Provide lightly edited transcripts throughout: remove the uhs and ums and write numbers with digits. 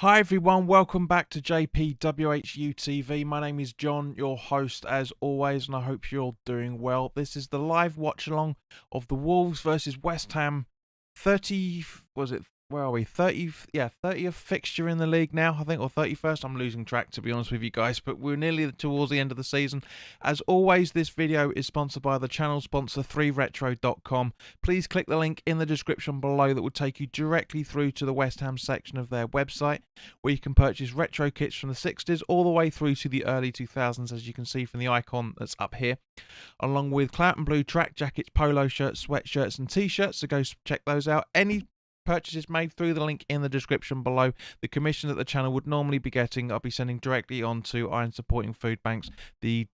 Hi everyone, welcome back to WHU TV. My name is John, your host as always, and I hope you're doing well. This is the live watch along of the Wolves versus West Ham 30, was it, where are we, 30, yeah, 30th fixture in the league now, I think, or 31st. I'm losing track, to be honest with you guys, but we're nearly towards the end of the season. As always, this video is sponsored by the channel sponsor 3retro.com. Please click the link in the description below that will take you directly through to the West Ham section of their website, where you can purchase retro kits from the 60s all the way through to the early 2000s, as you can see from the icon that's up here, along with Clout and Blue track jackets, polo shirts, sweatshirts and t-shirts, so go check those out. Any purchases made through the link in the description below, the commission that the channel would normally be getting, I'll be sending directly on to Iron Supporting Food Banks, the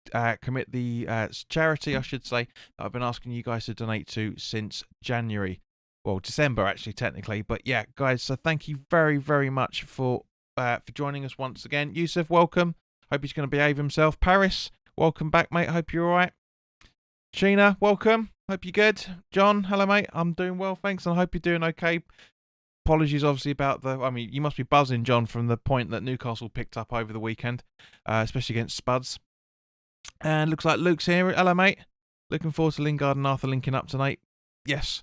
charity, I should say, that I've been asking you guys to donate to since January. Well, December actually, technically, but yeah, guys. So thank you very, very much for joining us once again. Yusuf, welcome. Hope he's going to behave himself. Paris, welcome back, mate. Hope you're all right. Sheena, welcome. Hope you're good. John, hello, mate. I'm doing well, thanks, and I hope you're doing okay. Apologies, obviously, about you must be buzzing, John, from the point that Newcastle picked up over the weekend, especially against Spuds. And looks like Luke's here. Hello, mate. Looking forward to Lingard and Arthur linking up tonight. Yes,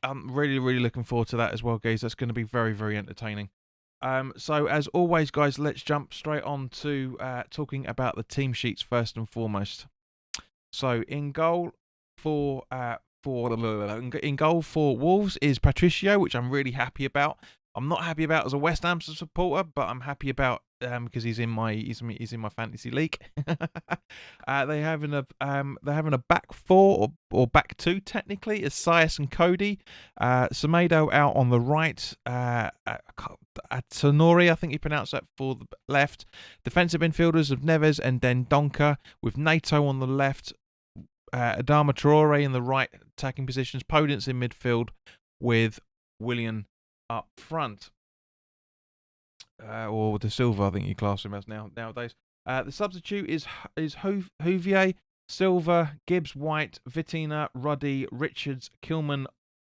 I'm really, really looking forward to that as well, guys. That's going to be very, very entertaining. So as always, guys, let's jump straight on to talking about the team sheets first and foremost. So in goal for Wolves is Patricio, which I'm really happy about. I'm not happy about as a West Ham supporter, but I'm happy about because he's in my fantasy league. They're having a back four or back two technically, as Sias and Cody. Semedo out on the right. Tonori, I think you pronounce that, for the left. Defensive midfielders of Neves and Dendonka, with Nato on the left. Adama Traore in the right attacking positions. Podence in midfield with Willian up front. Or De Silva, I think you class him as nowadays. The substitute is Huvier, Silva, Gibbs, White, Vitina, Ruddy, Richards, Kilman,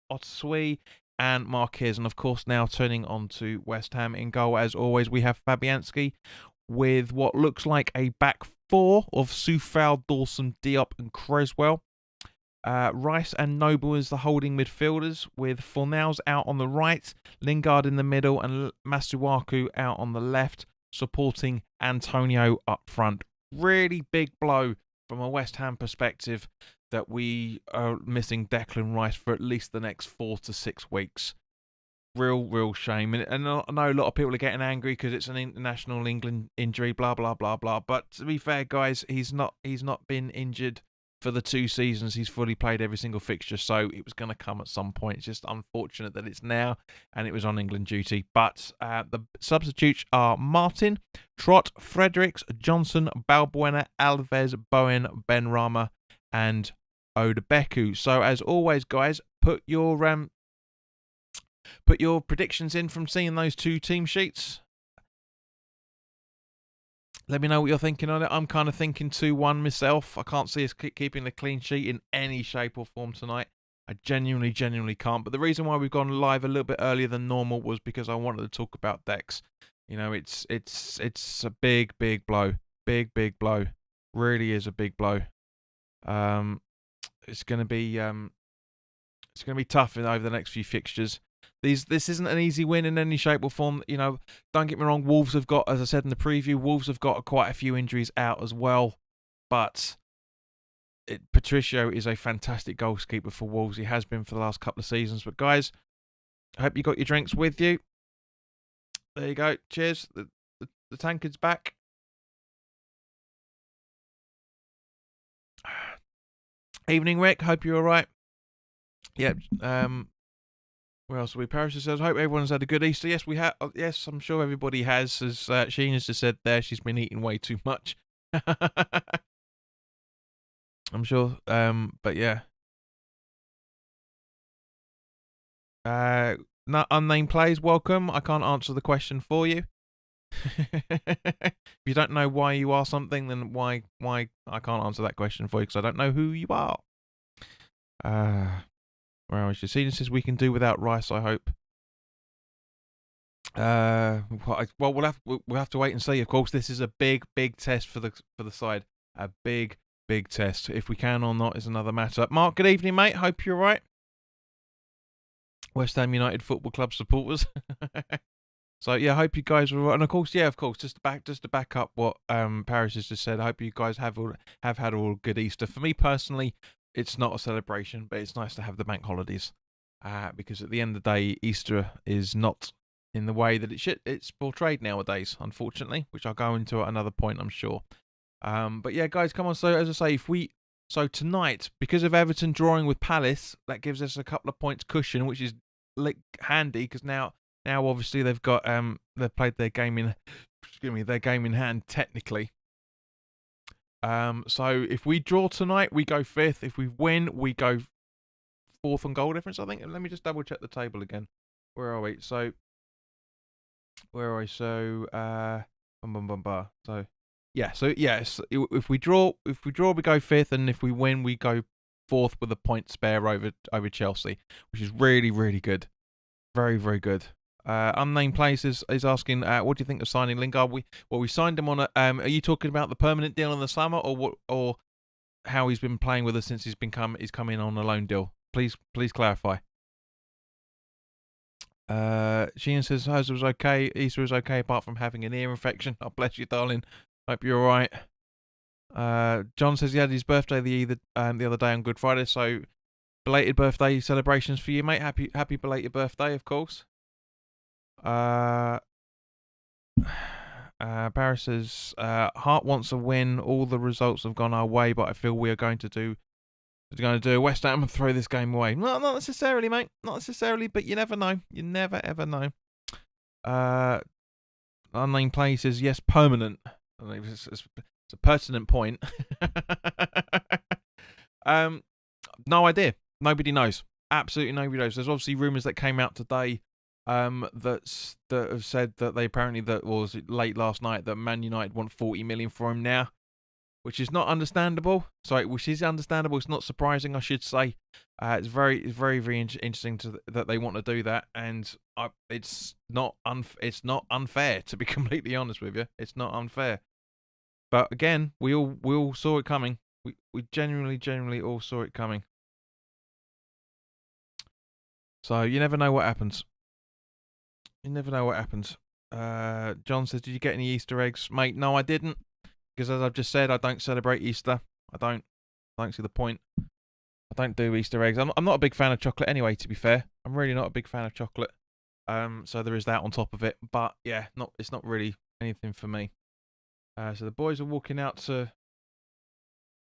Otsui, and Marquez. And of course, now turning on to West Ham. In goal, as always, we have Fabianski with what looks like a back four of Soufal, Dawson, Diop, and Creswell. Rice and Noble as the holding midfielders, with Fornals out on the right, Lingard in the middle, and Masuaku out on the left, supporting Antonio up front. Really big blow from a West Ham perspective that we are missing Declan Rice for at least the next 4 to 6 weeks. Real shame. And I know a lot of people are getting angry because it's an international England injury, blah, blah, blah, blah. But to be fair, guys, he's not been injured for the 2 seasons. He's fully played every single fixture, so it was going to come at some point. It's just unfortunate that it's now, and it was on England duty. But the substitutes are Martin, Trott, Fredericks, Johnson, Balbuena, Alves, Bowen, Benrahma, and Odebeku. So as always, guys, put your predictions in from seeing those 2 team sheets. Let me know what you're thinking on it. I'm kind of thinking 2-1 myself. I can't see us keeping the clean sheet in any shape or form tonight. I genuinely can't. But the reason why we've gone live a little bit earlier than normal was because I wanted to talk about decks. You know, it's a big blow. Big blow. Really is a big blow. It's going to be tough over the next few fixtures. This isn't an easy win in any shape or form. You know, don't get me wrong. Wolves have got, as I said in the preview, Wolves have got quite a few injuries out as well. But Patricio is a fantastic goalkeeper for Wolves. He has been for the last couple of seasons. But guys, I hope you got your drinks with you. There you go. Cheers. The tankard's back. Evening, Rick. Hope you're all right. Yep. Where else are we? Paris says, hope everyone's had a good Easter. Yes, we have. Yes, I'm sure everybody has. As Sheena's just said there, she's been eating way too much. I'm sure. But yeah. No, unnamed plays, welcome. I can't answer the question for you. If you don't know why you are something, then why I can't answer that question for you, because I don't know who you are. Where else? Cena says we can do without Rice, I hope. Well, we'll have to wait and see. Of course, this is a big test for the side. A big test. If we can or not is another matter. Mark, good evening, mate. Hope you're right. West Ham United Football Club supporters. So yeah, I hope you guys were right. And of course, just to back up what Paris has just said. I hope you guys have had all good Easter. For me personally, it's not a celebration, but it's nice to have the bank holidays. Because at the end of the day, Easter is not in the way that it's portrayed nowadays, unfortunately, which I'll go into at another point, I'm sure. But yeah, guys, come on. So as I say, so tonight, because of Everton drawing with Palace, that gives us a couple of points cushion, which is handy because now obviously they've played their game in hand technically. So if we draw tonight, we go 5th. If we win, we go 4th on goal difference, I think. Let me just double check the table again. Where are we? So yes. If we draw, we go 5th, and if we win, we go 4th with a point spare over Chelsea, which is really, really good. Very, very good. Unnamed Place is asking, what do you think of signing Lingard? We signed him on a. Are you talking about the permanent deal in the summer, or how he's been playing with us since he's come in on a loan deal? Please clarify. Sheehan says hers was okay. Easter was okay apart from having an ear infection. Oh, bless you, darling. Hope you're all right. John says he had his birthday the other day on Good Friday, so belated birthday celebrations for you, mate. Happy belated birthday, of course. Paris says Hart wants a win. All the results have gone our way, but I feel we are going to do West Ham and throw this game away. Not necessarily, mate. Not necessarily, but you never know. You never ever know. Unnamed Play says yes, permanent. It's a pertinent point. No idea. Nobody knows. Absolutely nobody knows. There's obviously rumours that came out today that have said that they apparently, that was late last night, that Man United want 40 million for him now, which is not understandable. Which is understandable. It's not surprising, I should say. It's very interesting that they want to do that, and it's not unfair, to be completely honest with you. It's not unfair. But again, we all saw it coming. We genuinely all saw it coming. So you never know what happens. John says, did you get any Easter eggs? Mate, no, I didn't. Because as I've just said, I don't celebrate Easter. I don't see the point. I don't do Easter eggs. I'm not a big fan of chocolate anyway, to be fair. I'm really not a big fan of chocolate. So there is that on top of it. But yeah, it's not really anything for me. So the boys are walking out to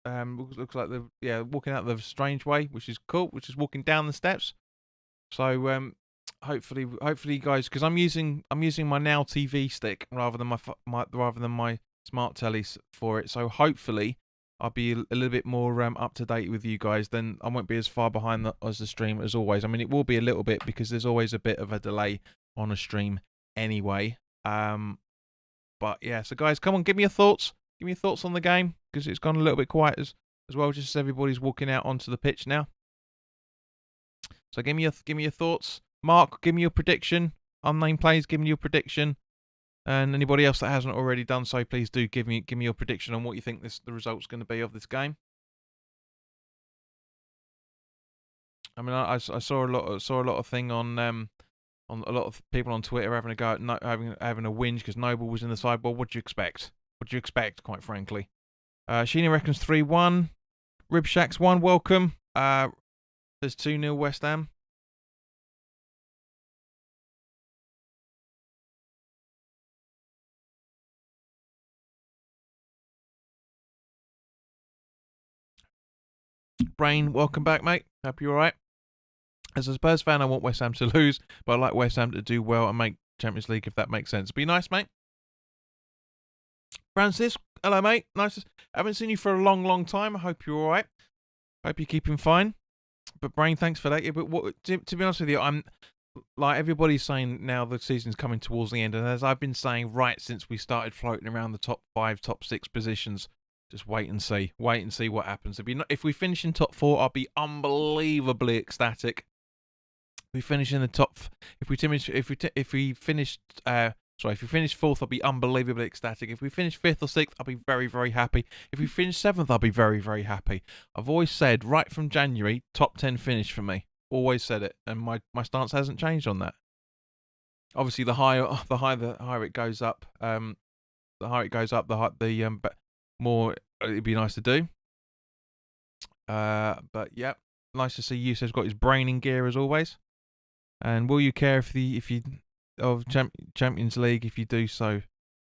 looks like they're walking out the strange way, which is cool, which is walking down the steps. So hopefully guys, because I'm using my Now TV stick rather than my smart telly for it. So hopefully I'll be a little bit more up to date with you guys. Then I won't be as far behind as the stream as always. I mean, it will be a little bit because there's always a bit of a delay on a stream anyway. But yeah, so guys, come on, give me your thoughts. Give me your thoughts on the game, because it's gone a little bit quiet as well, just as everybody's walking out onto the pitch now. So give me your thoughts. Mark, give me your prediction. Unnamed Plays, give me your prediction. And anybody else that hasn't already done so, please do give me your prediction on what you think the result's going to be of this game. I mean, I saw a lot of thing on a lot of people on Twitter having a go at having a whinge because Noble was in the sideboard. What do you expect? Quite frankly? Sheena reckons 3-1. Ribshacks 1. Welcome. There's 2-0 West Ham. Brain, welcome back, mate. Hope you're alright. As a Spurs fan, I want West Ham to lose, but I like West Ham to do well and make Champions League, if that makes sense. Be nice, mate. Francis, hello, mate. Nice. I haven't seen you for a long time. I hope you're alright. Hope you're keeping fine. But Brain, thanks for that. Yeah, but to be honest with you, I'm like everybody's saying now the season's coming towards the end, and as I've been saying right since we started floating around the top 5, top 6 positions, just wait and see what happens. If we finish in top 4, I'll be unbelievably ecstatic. we finish in the top, if we finish fourth, I'll be unbelievably ecstatic. If we finish fifth or sixth, I'll be very, very happy. If we finish seventh, I'll be very, very happy. I've always said right from January, top 10 finish for me. Always said it, and my stance hasn't changed on that. Obviously, the higher it goes up, the more it'd be nice to do. But yeah, nice to see Yusef's got his brain in gear as always. And will you care if you of Champions League if you do so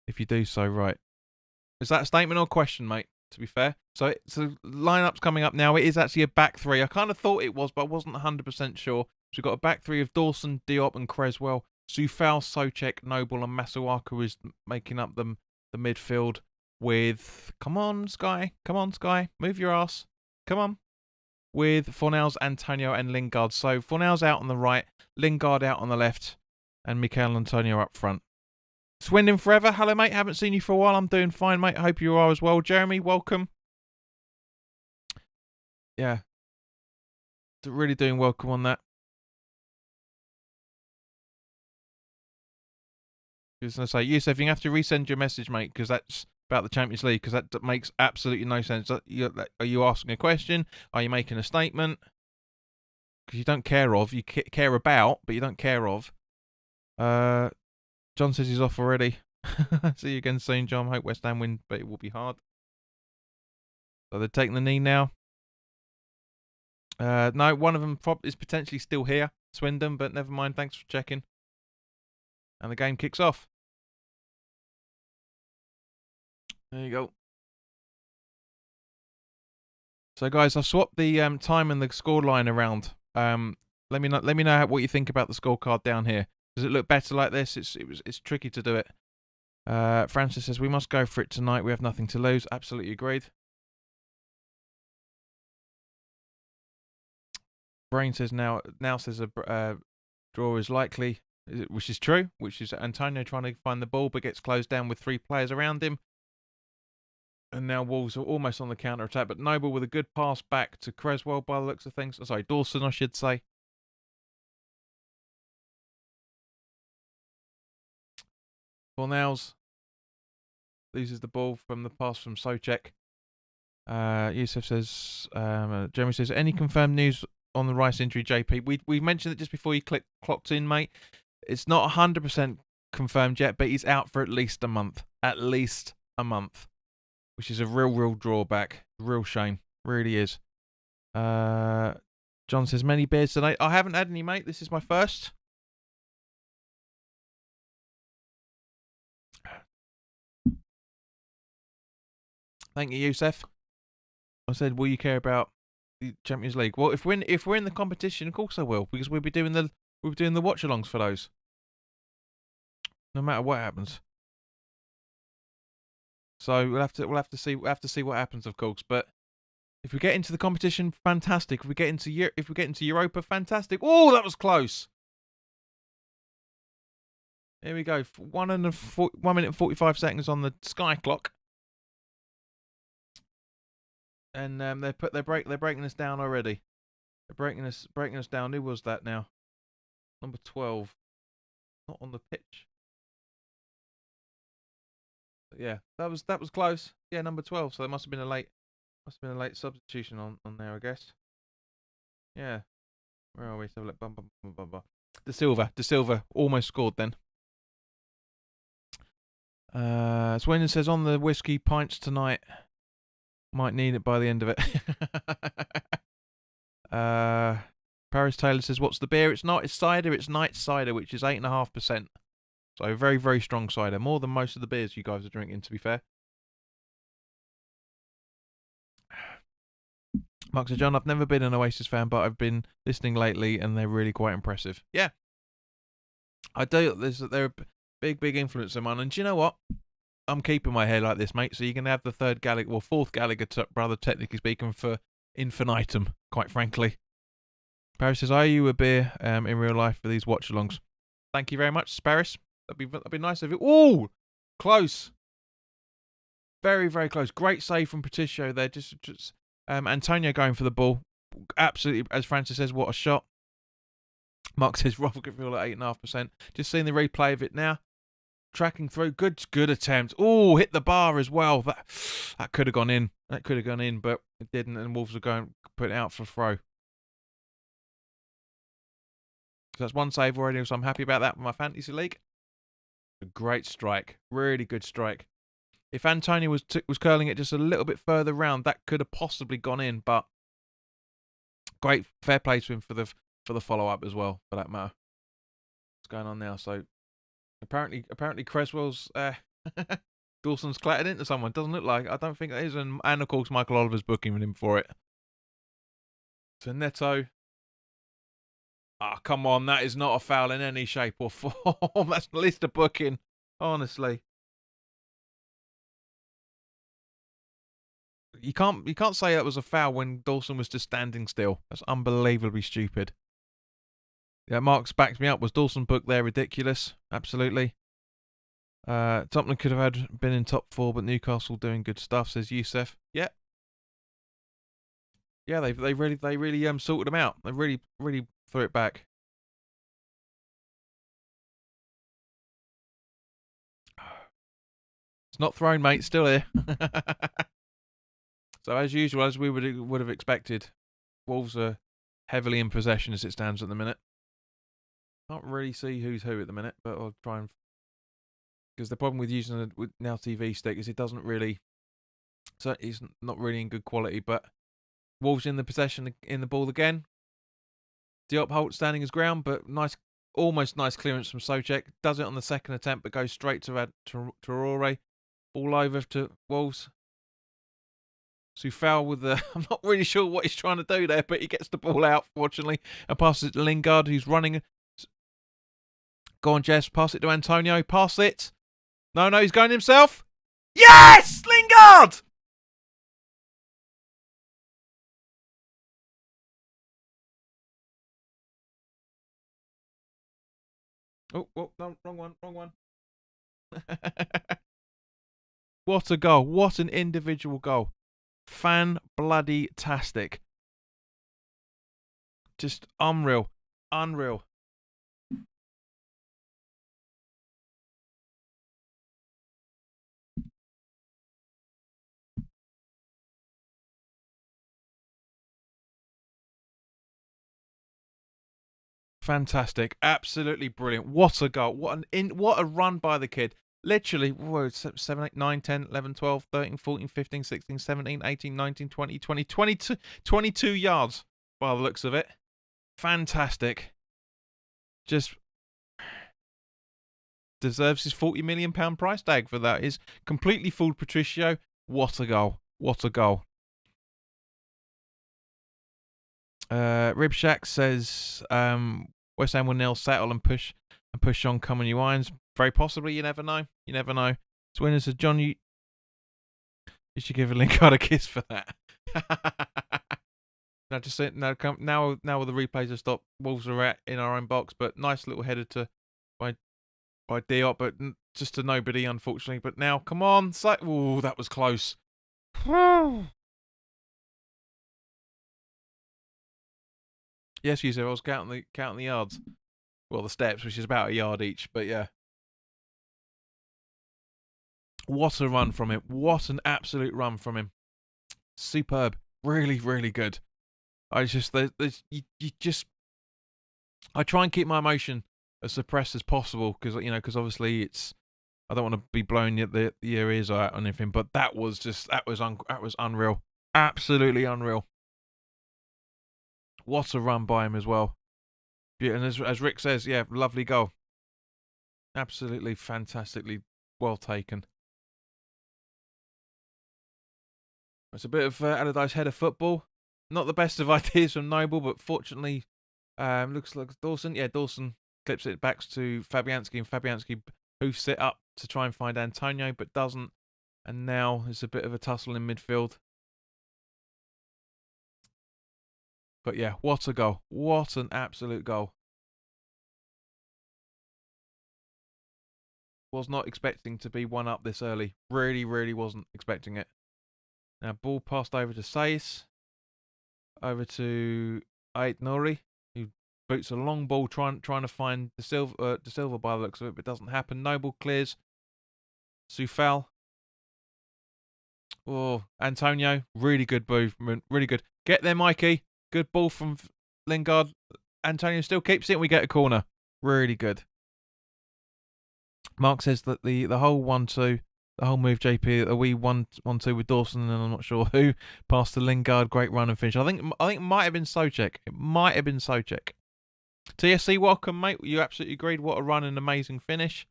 right? Is that a statement or question, mate? To be fair, so lineup's coming up now. It is actually a back three. I kind of thought it was, but I wasn't 100% sure. So we've got a back three of Dawson, Diop, and Creswell. Soufal, Souček, Noble, and Masuaku is making up the midfield with. Come on, Sky, move your ass. Come on. With Fornals, Antonio, and Lingard. So Fornals out on the right, Lingard out on the left, and Mikel Antonio up front. Swindon forever. Hello, mate. Haven't seen you for a while. I'm doing fine, mate. I hope you are as well. Jeremy, welcome. Yeah. Really doing welcome on that. I was going to say, Yusef, you have to resend your message, mate, because that's about the Champions League, because that makes absolutely no sense. Are you asking a question? Are you making a statement? Because you don't care of. You care about, but you don't care of. John says he's off already. See you again soon, John. Hope West Ham win, but it will be hard. So they're taking the knee now. No, one of them is potentially still here, Swindon, but never mind. Thanks for checking. And the game kicks off. There you go. So, guys, I've swapped the time and the scoreline around. Let me know what you think about the scorecard down here. Does it look better like this? It's tricky to do it. Francis says we must go for it tonight. We have nothing to lose. Absolutely agreed. Brain says now says a draw is likely, which is true. Which is Antonio trying to find the ball but gets closed down with 3 players around him. And now Wolves are almost on the counter attack, but Noble with a good pass back to Creswell by the looks of things. Sorry, Dawson, I should say. Fornals loses the ball from the pass from Souček. Yusef says, Jeremy says, any confirmed news on the Rice injury, JP? We mentioned it just before you clocked in, mate. It's not 100% confirmed yet, but he's out for at least a month. At least a month. Which is a real drawback. Real shame. Really is. John says, many beers today. I haven't had any, mate. This is my first. Thank you, Yusef. I said, will you care about the Champions League? Well, if we're in the competition, of course I will, because we'll be doing the watch-alongs for those. No matter what happens. So we'll have to see what happens, of course. But if we get into the competition, fantastic. If we get into Europa, fantastic. Oh, that was close. Here we go. 1 minute and 45 seconds on the Sky clock. And they're breaking us down already. They're breaking us down. Who was that now? Number 12. Not on the pitch. But yeah, that was close. Yeah, number 12. So there must have been a late substitution on there, I guess. Yeah. Where are we? So let De Silva almost scored then. Swindon says on the whiskey pints tonight. Might need it by the end of it. Paris Taylor says, what's the beer? It's not. It's cider. It's night cider, which is 8.5%. So very, very strong cider. More than most of the beers you guys are drinking, to be fair. Mark says, John, I've never been an Oasis fan, but I've been listening lately, and they're really quite impressive. Yeah. I do. They're a big influence of mine. And do you know what? I'm keeping my hair like this, mate. So you can have the fourth Gallagher brother, technically speaking, for infinitum. Quite frankly, Paris says, "Are you a beer in real life for these watch-alongs?" Thank you very much, Paris. That'd be nice of you. Ooh, close. Very, very close. Great save from Patricio there. Just Antonio going for the ball. Absolutely, as Francis says, what a shot. Mark says Rotherfield at 8.5%. Just seeing the replay of it now. Tracking through. Good attempt. Oh, hit the bar as well. That could have gone in. That could have gone in, but it didn't, and Wolves are going to put it out for a throw. So that's one save already, so I'm happy about that for my fantasy league. A great strike. Really good strike. If Antonio was curling it just a little bit further round, that could have possibly gone in, but great fair play to him for the follow-up as well, for that matter. What's going on now? So apparently Creswell's Dawson's clattered into someone. Doesn't look like. I don't think it is, and of course Michael Oliver's booking him for it. So Neto. Ah, come on, that is not a foul in any shape or form. That's at least a booking, honestly. You can't say that was a foul when Dawson was just standing still. That's unbelievably stupid. Yeah, Mark's backed me up. Was Dawson booked there ridiculous? Absolutely. Tottenham could have been in top 4, but Newcastle doing good stuff, says Youssef. Yeah. Yeah, they really sorted them out. They really threw it back. It's not thrown, mate. Still here. So as usual, as we would have expected, Wolves are heavily in possession as it stands at the minute. Can't really see who's who at the minute, but I'll try and, because the problem with using a Now TV stick is it doesn't really, so it's not really in good quality. But Wolves in the possession in the ball again. Diop Holt standing his ground, but almost nice clearance from Soucek. Does it on the second attempt, but goes straight to Traore. Ball over to Wolves. Soufal with the... I'm not really sure what he's trying to do there, but he gets the ball out, fortunately, and passes it to Lingard, who's running. Go on, Jess. Pass it to Antonio. Pass it. No, he's going himself. Yes! Lingard! Oh, no, wrong one. What a goal. What an individual goal. Fan-bloody-tastic. Just unreal. Fantastic. Absolutely brilliant. What a goal. What a run by the kid. Literally, 7, 8, 9, 10, 11, 12, 13, 14, 15, 16, 17, 18, 19, 20, 22 yards by the looks of it. Fantastic. Just deserves his £40 million price tag for that. He's completely fooled Patricio. What a goal. Ribshack says West Ham will nail Settle and push on Common Irons. Very possibly, you never know. Swinner says, John, you should give a Lingard a kiss for that. Now the replays have stopped. Wolves are in our own box, but nice little header by Diop, but just to nobody, unfortunately. But now, come on, ooh, that was close. Yes, you said I was counting the yards. Well, the steps, which is about a yard each, but yeah. What a run from him. What an absolute run from him. Superb. Really, really good. I try and keep my emotion as suppressed as possible because obviously I don't want to be blowing the ears out on anything, but that was unreal. Absolutely unreal. What a run by him as well. And as Rick says, yeah, lovely goal. Absolutely fantastically well taken. It's a bit of Allardyce header football. Not the best of ideas from Noble, but fortunately, looks like Dawson. Yeah, Dawson clips it back to Fabianski, and Fabianski hoofs it up to try and find Antonio, but doesn't. And now there's a bit of a tussle in midfield. But yeah, what a goal. What an absolute goal. Was not expecting to be one up this early. Really, really wasn't expecting it. Now, ball passed over to Sais. Over to Ait Nori, who Boots a long ball trying to find De Silva by the looks of it, but it doesn't happen. Noble clears. Soufal. Oh, Antonio, really good movement, really good. Get there, Mikey. Good ball from Lingard. Antonio still keeps it, and we get a corner. Really good. Mark says that the whole 1-2, the whole move, JP, a wee 1-2 with Dawson, and I'm not sure who, passed to Lingard, great run and finish. I think it might have been Souček. It might have been Souček. TSC, welcome, mate. You absolutely agreed. What a run and amazing finish.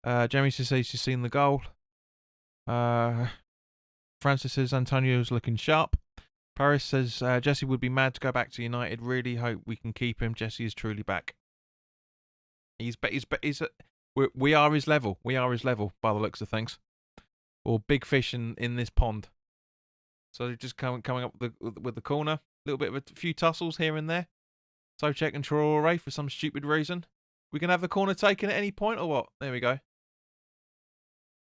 Jeremy says she's seen the goal. Francis says Antonio's looking sharp. Paris says Jesse would be mad to go back to United. Really hope we can keep him. Jesse is truly back. We are his level. We are his level by the looks of things. Or big fish in this pond. So just coming up with the corner. A little bit of a few tussles here and there. Souček and Traore for some stupid reason. We can have the corner taken at any point or what? There we go.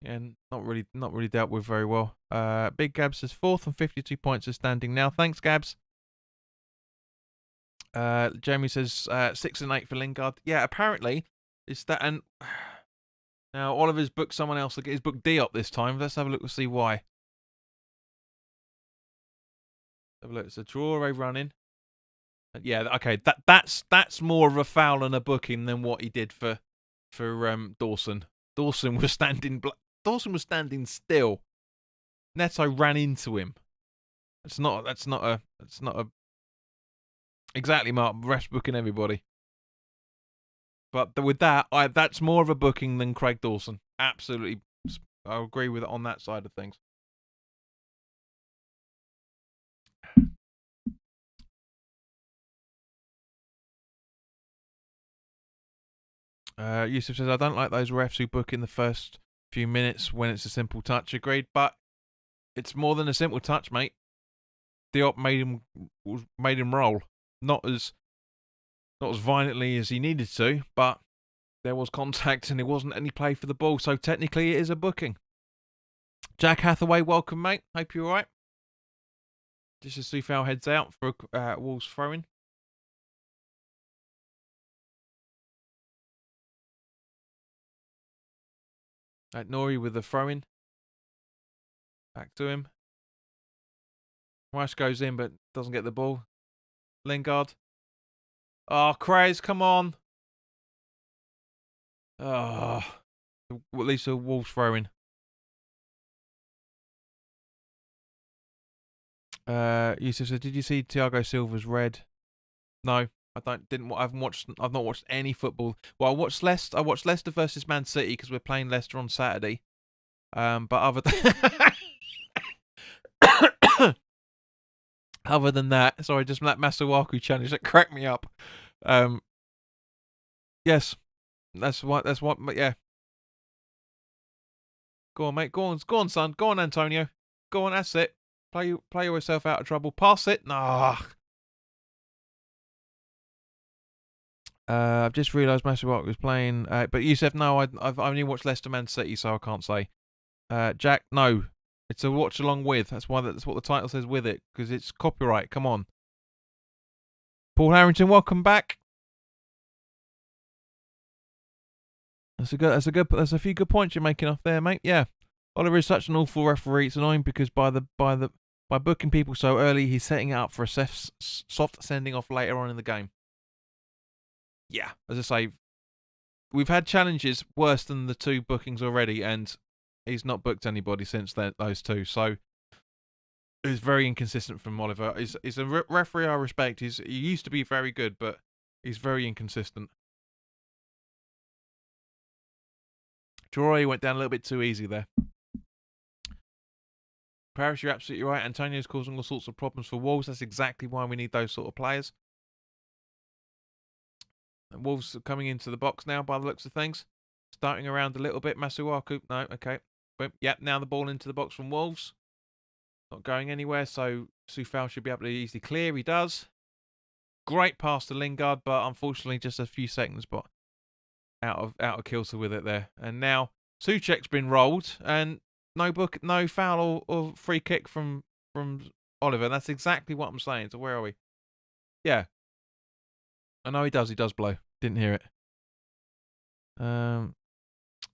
And not really dealt with very well. Big Gabs says 4th and 52 points are standing now. Thanks, Gabs. Jamie says 6 and 8 for Lingard. Yeah, apparently it's that. And now Oliver's booked someone else. He's booked Diop this time. Let's have a look and see why. Have a look. It's a Traore running. Yeah, okay. That's more of a foul and a booking than what he did for Dawson. Dawson was standing still. Neto ran into him. That's not a exactly, Mark. Refs booking everybody. But with that, that's more of a booking than Craig Dawson. Absolutely, I agree with it on that side of things. Yusuf says, I don't like those refs who book in the first few minutes when it's a simple touch. Agreed, but it's more than a simple touch, mate. Diop made him roll, not as violently as he needed to, but there was contact and it wasn't any play for the ball, so technically it is a booking. Jack Hathaway, welcome, mate. Hope you're all right. Just as Soufal heads out for Wolves throwing. Nori with the throw-in. Back to him. Rice goes in but doesn't get the ball. Lingard. Oh, Craze, come on. Oh, at least a Wolves throw-in. Yusuf said, did you see Thiago Silva's red? No. I've not watched any football. Well, I watched Leicester versus Man City because we're playing Leicester on Saturday. But other than that, sorry, just that Masuaku challenge that cracked me up. Yes, that's what. Yeah. Go on, mate. Go on, son. Go on, Antonio. Go on. That's it. Play yourself out of trouble. Pass it. Nah. I've just realised Masuaku was playing. But Yusuf, no, I've only watched Leicester Man City, so I can't say. Jack, no. It's a watch along with. That's what the title says with it, because it's copyright. Come on. Paul Harrington, welcome back. That's a few good points you're making off there, mate. Yeah. Oliver is such an awful referee. It's annoying because by booking people so early, he's setting it up for a soft sending off later on in the game. Yeah, as I say, we've had challenges worse than the 2 bookings already, and he's not booked anybody since those 2. So it's very inconsistent from Oliver. He's a referee I respect. He used to be very good, but he's very inconsistent. Traore went down a little bit too easy there. Paris, you're absolutely right. Antonio's causing all sorts of problems for Wolves. That's exactly why we need those sort of players. And Wolves are coming into the box now by the looks of things. Starting around a little bit. Masuaku. No, okay. But, yeah, now the ball into the box from Wolves. Not going anywhere, so Soufal should be able to easily clear. He does. Great pass to Lingard, but unfortunately just a few seconds but out of kilter with it there. And now Souček's been rolled and no foul or free kick from Oliver. That's exactly what I'm saying. So where are we? Yeah. I know he does. He does blow. Didn't hear it.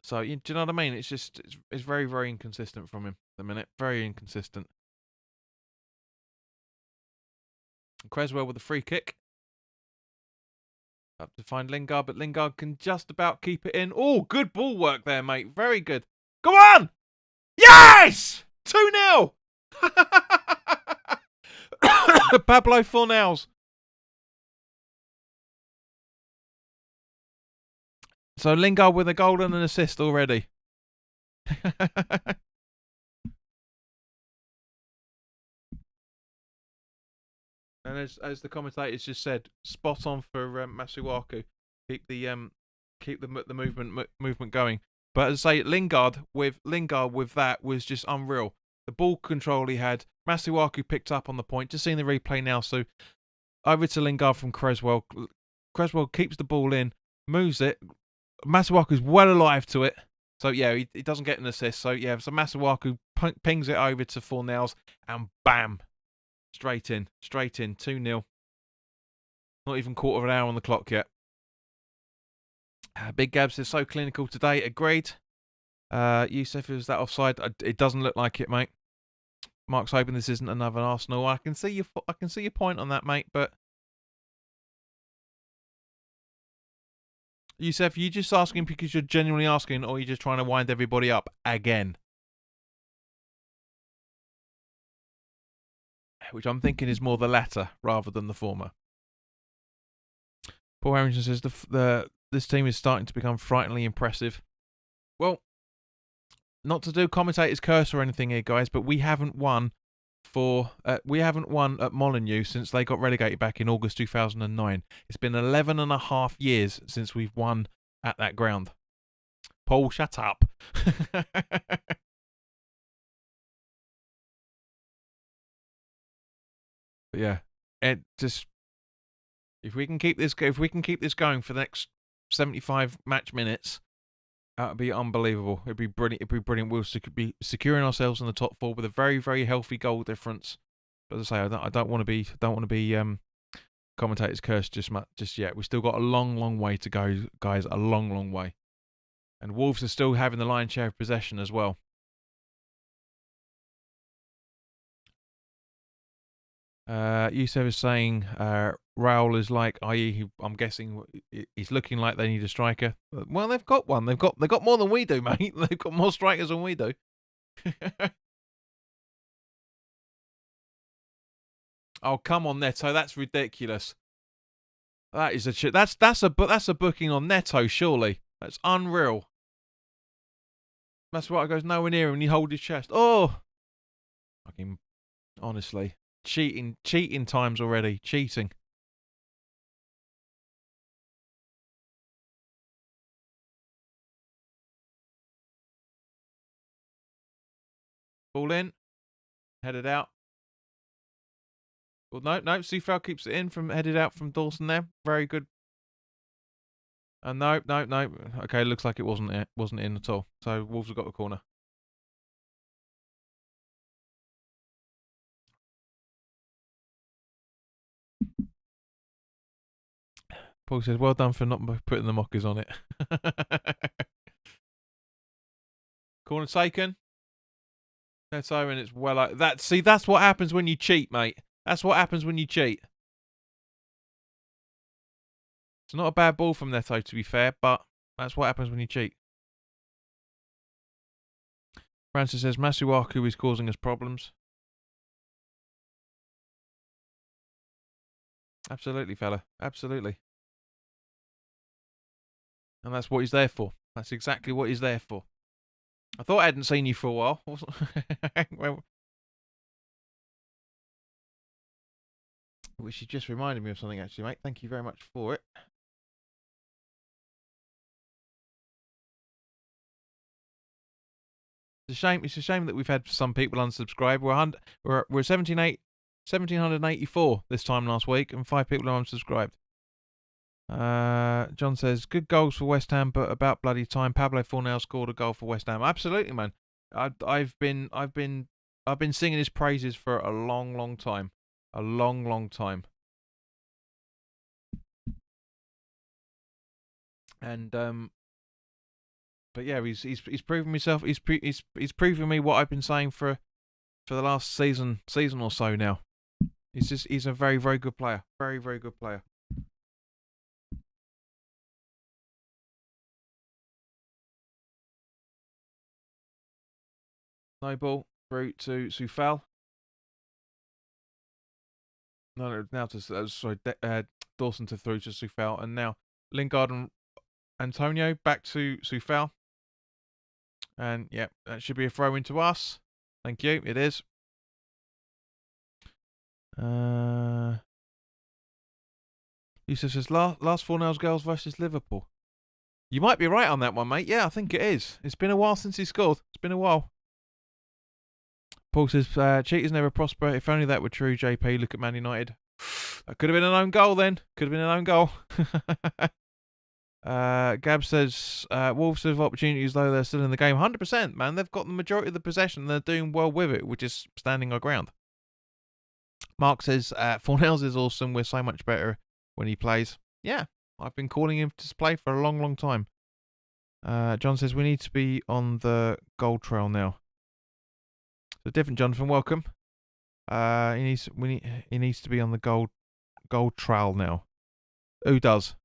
So do you know what I mean? It's just it's very very inconsistent from him at the minute. Very inconsistent. Creswell with a free kick. Up to find Lingard, but Lingard can just about keep it in. Oh, good ball work there, mate. Very good. Go on! Yes! 2-0! Pablo Fornals. So Lingard with a goal and an assist already. And as the commentators just said, spot on for Masuaku. Keep the movement going. But as I say, Lingard with that was just unreal. The ball control he had. Masuaku picked up on the point. Just seeing the replay now. So over to Lingard from Creswell. Creswell keeps the ball in, moves it. Masuaku's well alive to it. So yeah, he doesn't get an assist. So yeah, so Masuaku pings it over to Fornals and bam. Straight in. 2-0. Not even quarter of an hour on the clock yet. Big Gab says, so clinical today. Agreed. Youssef, is that offside? It doesn't look like it, mate. Mark's hoping this isn't another Arsenal. I can see your point on that, mate, but Youssef, you just asking because you're genuinely asking, or are you just trying to wind everybody up again? Which I'm thinking is more the latter rather than the former. Paul Harrington says this team is starting to become frighteningly impressive. Well, not to do commentator's curse or anything here, guys, but we haven't won at Molineux since they got relegated back in August 2009. It's been 11 and a half years since we've won at that ground. Paul, shut up. But yeah, it just if we can keep this going for the next 75 match minutes, that would be unbelievable. It'd be brilliant. We'll be securing ourselves in the top four with a very very healthy goal difference. But as I say, I don't want to be commentator's curse just yet. We've still got a long way to go, guys. A long way. And Wolves are still having the lion's share of possession as well. Yusuf is saying Raul is like, i.e., I'm guessing he's looking like they need a striker. Well, they've got one. They've got more than we do, mate. They've got more strikers than we do. Oh, come on, Neto. That's ridiculous. That is that's a booking on Neto, surely. That's unreal. That's why it goes nowhere near him and he holds his chest. Oh, fucking honestly. Cheating times already. Cheating. Ball in. Headed out. Well, no. Seafell keeps it in from headed out from Dawson there. Very good. No. Okay, looks like it wasn't in at all. So Wolves have got the corner. Paul says, well done for not putting the mockers on it. Corner taken. That's over and it's well like that. See, that's what happens when you cheat, mate. That's what happens when you cheat. It's not a bad ball from Neto, to be fair, but that's what happens when you cheat. Francis says, Masuaku is causing us problems. Absolutely, fella. Absolutely. And that's what he's there for. That's exactly what he's there for. I thought I hadn't seen you for a while. Which just reminded me of something, actually, mate. Thank you very much for it. It's a shame that we've had some people unsubscribe. We're 1,784 this time last week, and 5 people are unsubscribed. John says, good goals for West Ham, but about bloody time. Pablo Fornal scored a goal for West Ham. Absolutely, man. I've been singing his praises for a long time. A long time. And but yeah, he's proven himself. He's proven me what I've been saying for the last season or so now. He's a very, very good player. Very, very good player. No ball through to Sufal. No, now to Dawson to through to Sufal, and now Lingard and Antonio back to Sufal. And yeah, that should be a throw into us. Thank you. It is. Yusuf says last 4-0 girls versus Liverpool. You might be right on that one, mate. Yeah, I think it is. It's been a while since he scored. It's been a while. Paul says, cheaters never prosper. If only that were true, JP. Look at Man United. That could have been an own goal then. Could have been an own goal. Gab says, Wolves have opportunities though they're still in the game. 100%, man. They've got the majority of the possession. They're doing well with it, which is standing our ground. Mark says, Fornells is awesome. We're so much better when he plays. Yeah, I've been calling him to play for a long, long time. John says, we need to be on the gold trail now. So different Jonathan, welcome. He needs to be on the gold trail now. Who does?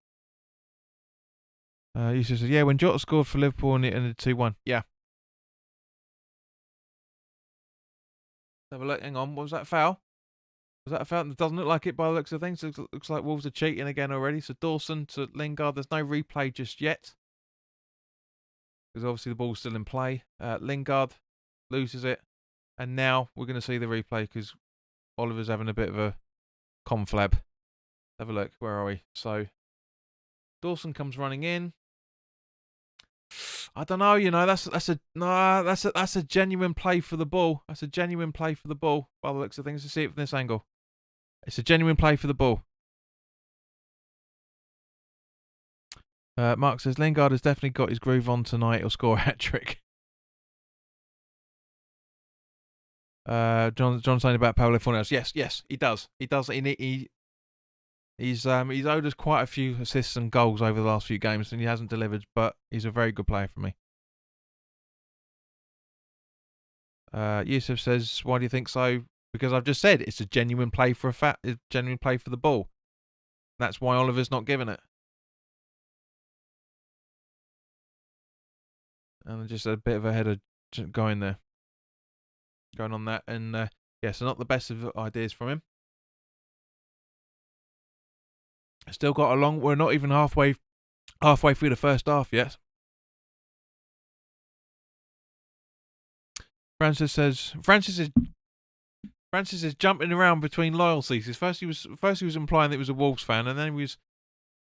He says, yeah, when Jota scored for Liverpool and it ended 2-1. Yeah. Have a look. Hang on. What was that foul? Was that a foul? It doesn't look like it by the looks of things. It looks like Wolves are cheating again already. So Dawson to Lingard. There's no replay just yet. Because obviously the ball's still in play. Lingard loses it. And now we're going to see the replay because Oliver's having a bit of a conflab. Have a look. Where are we? So Dawson comes running in. I don't know. You know, that's a genuine play for the ball. That's a genuine play for the ball by the looks of things. To see it from this angle, it's a genuine play for the ball. Mark says Lingard has definitely got his groove on tonight. He'll score a hat trick. John saying about Paulo Fornells. Yes, he does. He's owed us quite a few assists and goals over the last few games, and he hasn't delivered. But he's a very good player for me. Yusuf says, "Why do you think so?" Because I've just said it's a genuine play for genuine play for the ball. That's why Oliver's not giving it. And just a bit of a header going on that, and so not the best of ideas from him. Still got a long. We're not even halfway through the first half yet. Francis is jumping around between loyalties. First he was implying that he was a Wolves fan, and then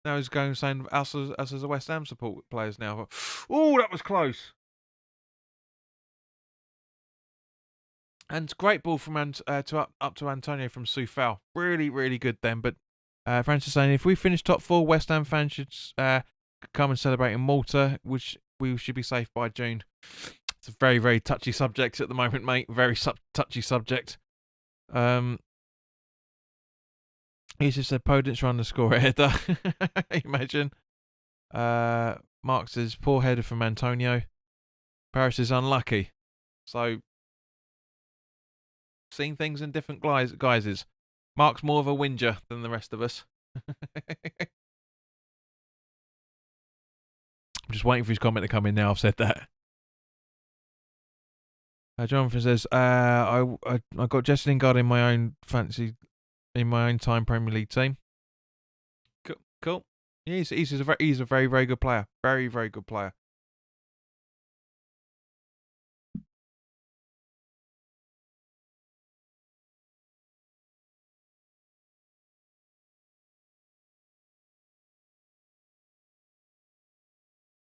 now he's going saying us as a West Ham support players now. Oh, that was close. And great ball from up to Antonio from Sufal. Really, really good then. But Francis saying if we finish top 4, West Ham fans should come and celebrate in Malta, which we should be safe by June. It's a very, very touchy subject at the moment, mate. Very touchy subject. He just said Podence trying to score a header. Imagine. Mark says poor header from Antonio. Paris is unlucky. So seeing things in different guises. Mark's more of a whinger than the rest of us. I'm just waiting for his comment to come in now. I've said that. Jonathan says, I got Jesse Lingard in my own time Premier League team. Cool. He's a very, very good player. Very, very good player.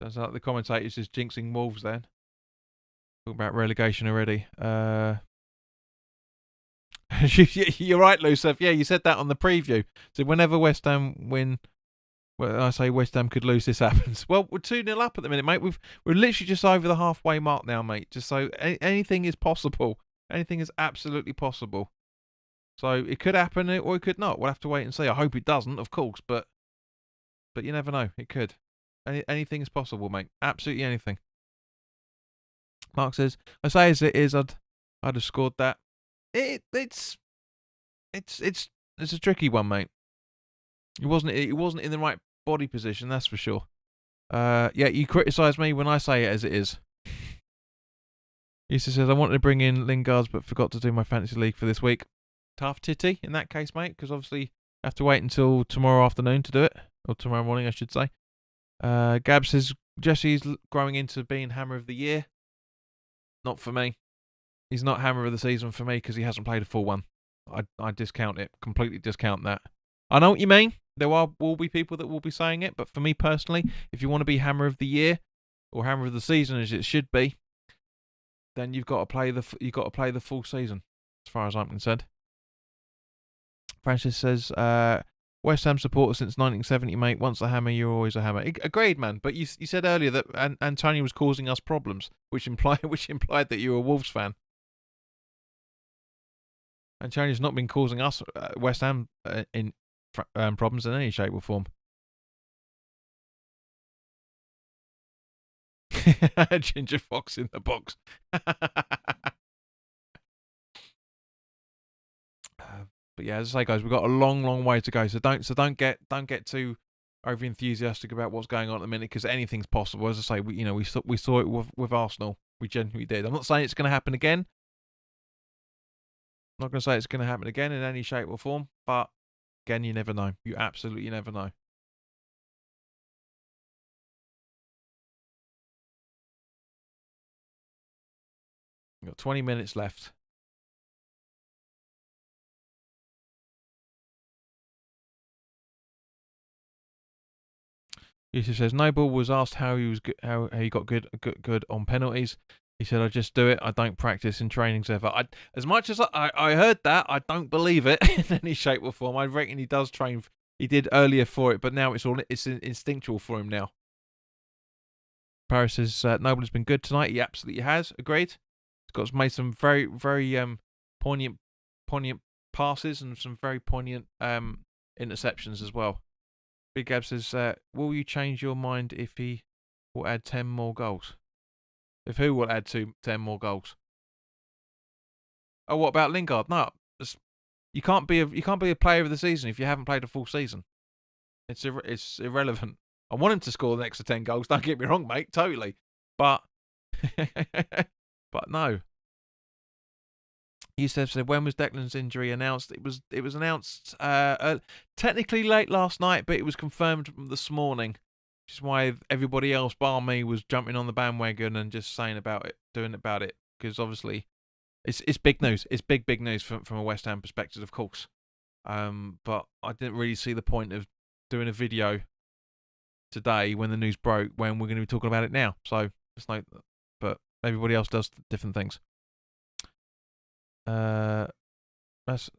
Sounds like the commentators is jinxing Wolves then. Talking about relegation already. You're right, Lucef. Yeah, you said that on the preview. So whenever West Ham win, well, I say West Ham could lose, this happens. Well, we're 2-0 up at the minute, mate. We're literally just over the halfway mark now, mate. Just so anything is possible. Anything is absolutely possible. So it could happen or it could not. We'll have to wait and see. I hope it doesn't, of course, but you never know. It could. Anything is possible, mate. Absolutely anything. Mark says, I say as it is, I'd have scored that. It's a tricky one, mate. It wasn't in the right body position, that's for sure. Yeah, you criticise me when I say it as it is. Issa says, I wanted to bring in Lingard's but forgot to do my fantasy league for this week. Tough titty in that case, mate, because obviously you have to wait until tomorrow afternoon to do it. Or tomorrow morning, I should say. Gab says, Jesse's growing into being Hammer of the Year. Not for me. He's not Hammer of the Season for me because he hasn't played a full one. I discount it. Completely discount that. I know what you mean. There will be people that will be saying it, but for me personally, if you want to be Hammer of the Year or Hammer of the Season as it should be, then you've got to play the full season, as far as I'm concerned. Francis says, West Ham supporter since 1970, mate. Once a Hammer, you're always a Hammer. Agreed, man. But you said earlier that Antonio was causing us problems, which implied that you were a Wolves fan. Antonio's not been causing us West Ham in problems in any shape or form. Ginger fox in the box. But yeah, as I say, guys, we've got a long way to go. So don't get too over enthusiastic about what's going on at the minute, because anything's possible. As I say, we saw it with Arsenal. We genuinely did. I'm not saying it's going to happen again. I'm not going to say it's going to happen again in any shape or form, but again, you never know. You absolutely never know. We've got 20 minutes left. Yusuf says Noble was asked how he was how he got good on penalties. He said, "I just do it. I don't practice in trainings ever." As much as I heard that, I don't believe it in any shape or form. I reckon he does train. He did earlier for it, but now it's instinctual for him now. Paris says Noble has been good tonight. He absolutely has. Agreed. He's made some very poignant passes and some very poignant interceptions as well. Big Gab says, will you change your mind if he will add 10 more goals? If who will add 10 more goals? Oh, what about Lingard? No, you can't be a player of the season if you haven't played a full season. It's irrelevant. I want him to score the extra 10 goals. Don't get me wrong, mate. Totally, but but no. Yusuf said, when was Declan's injury announced? It was announced technically late last night, but it was confirmed this morning, which is why everybody else bar me was jumping on the bandwagon and just saying about it, doing about it, because obviously it's big news. It's big news from a West Ham perspective, of course. But I didn't really see the point of doing a video today when the news broke, when we're going to be talking about it now. So it's like, but everybody else does different things. Francis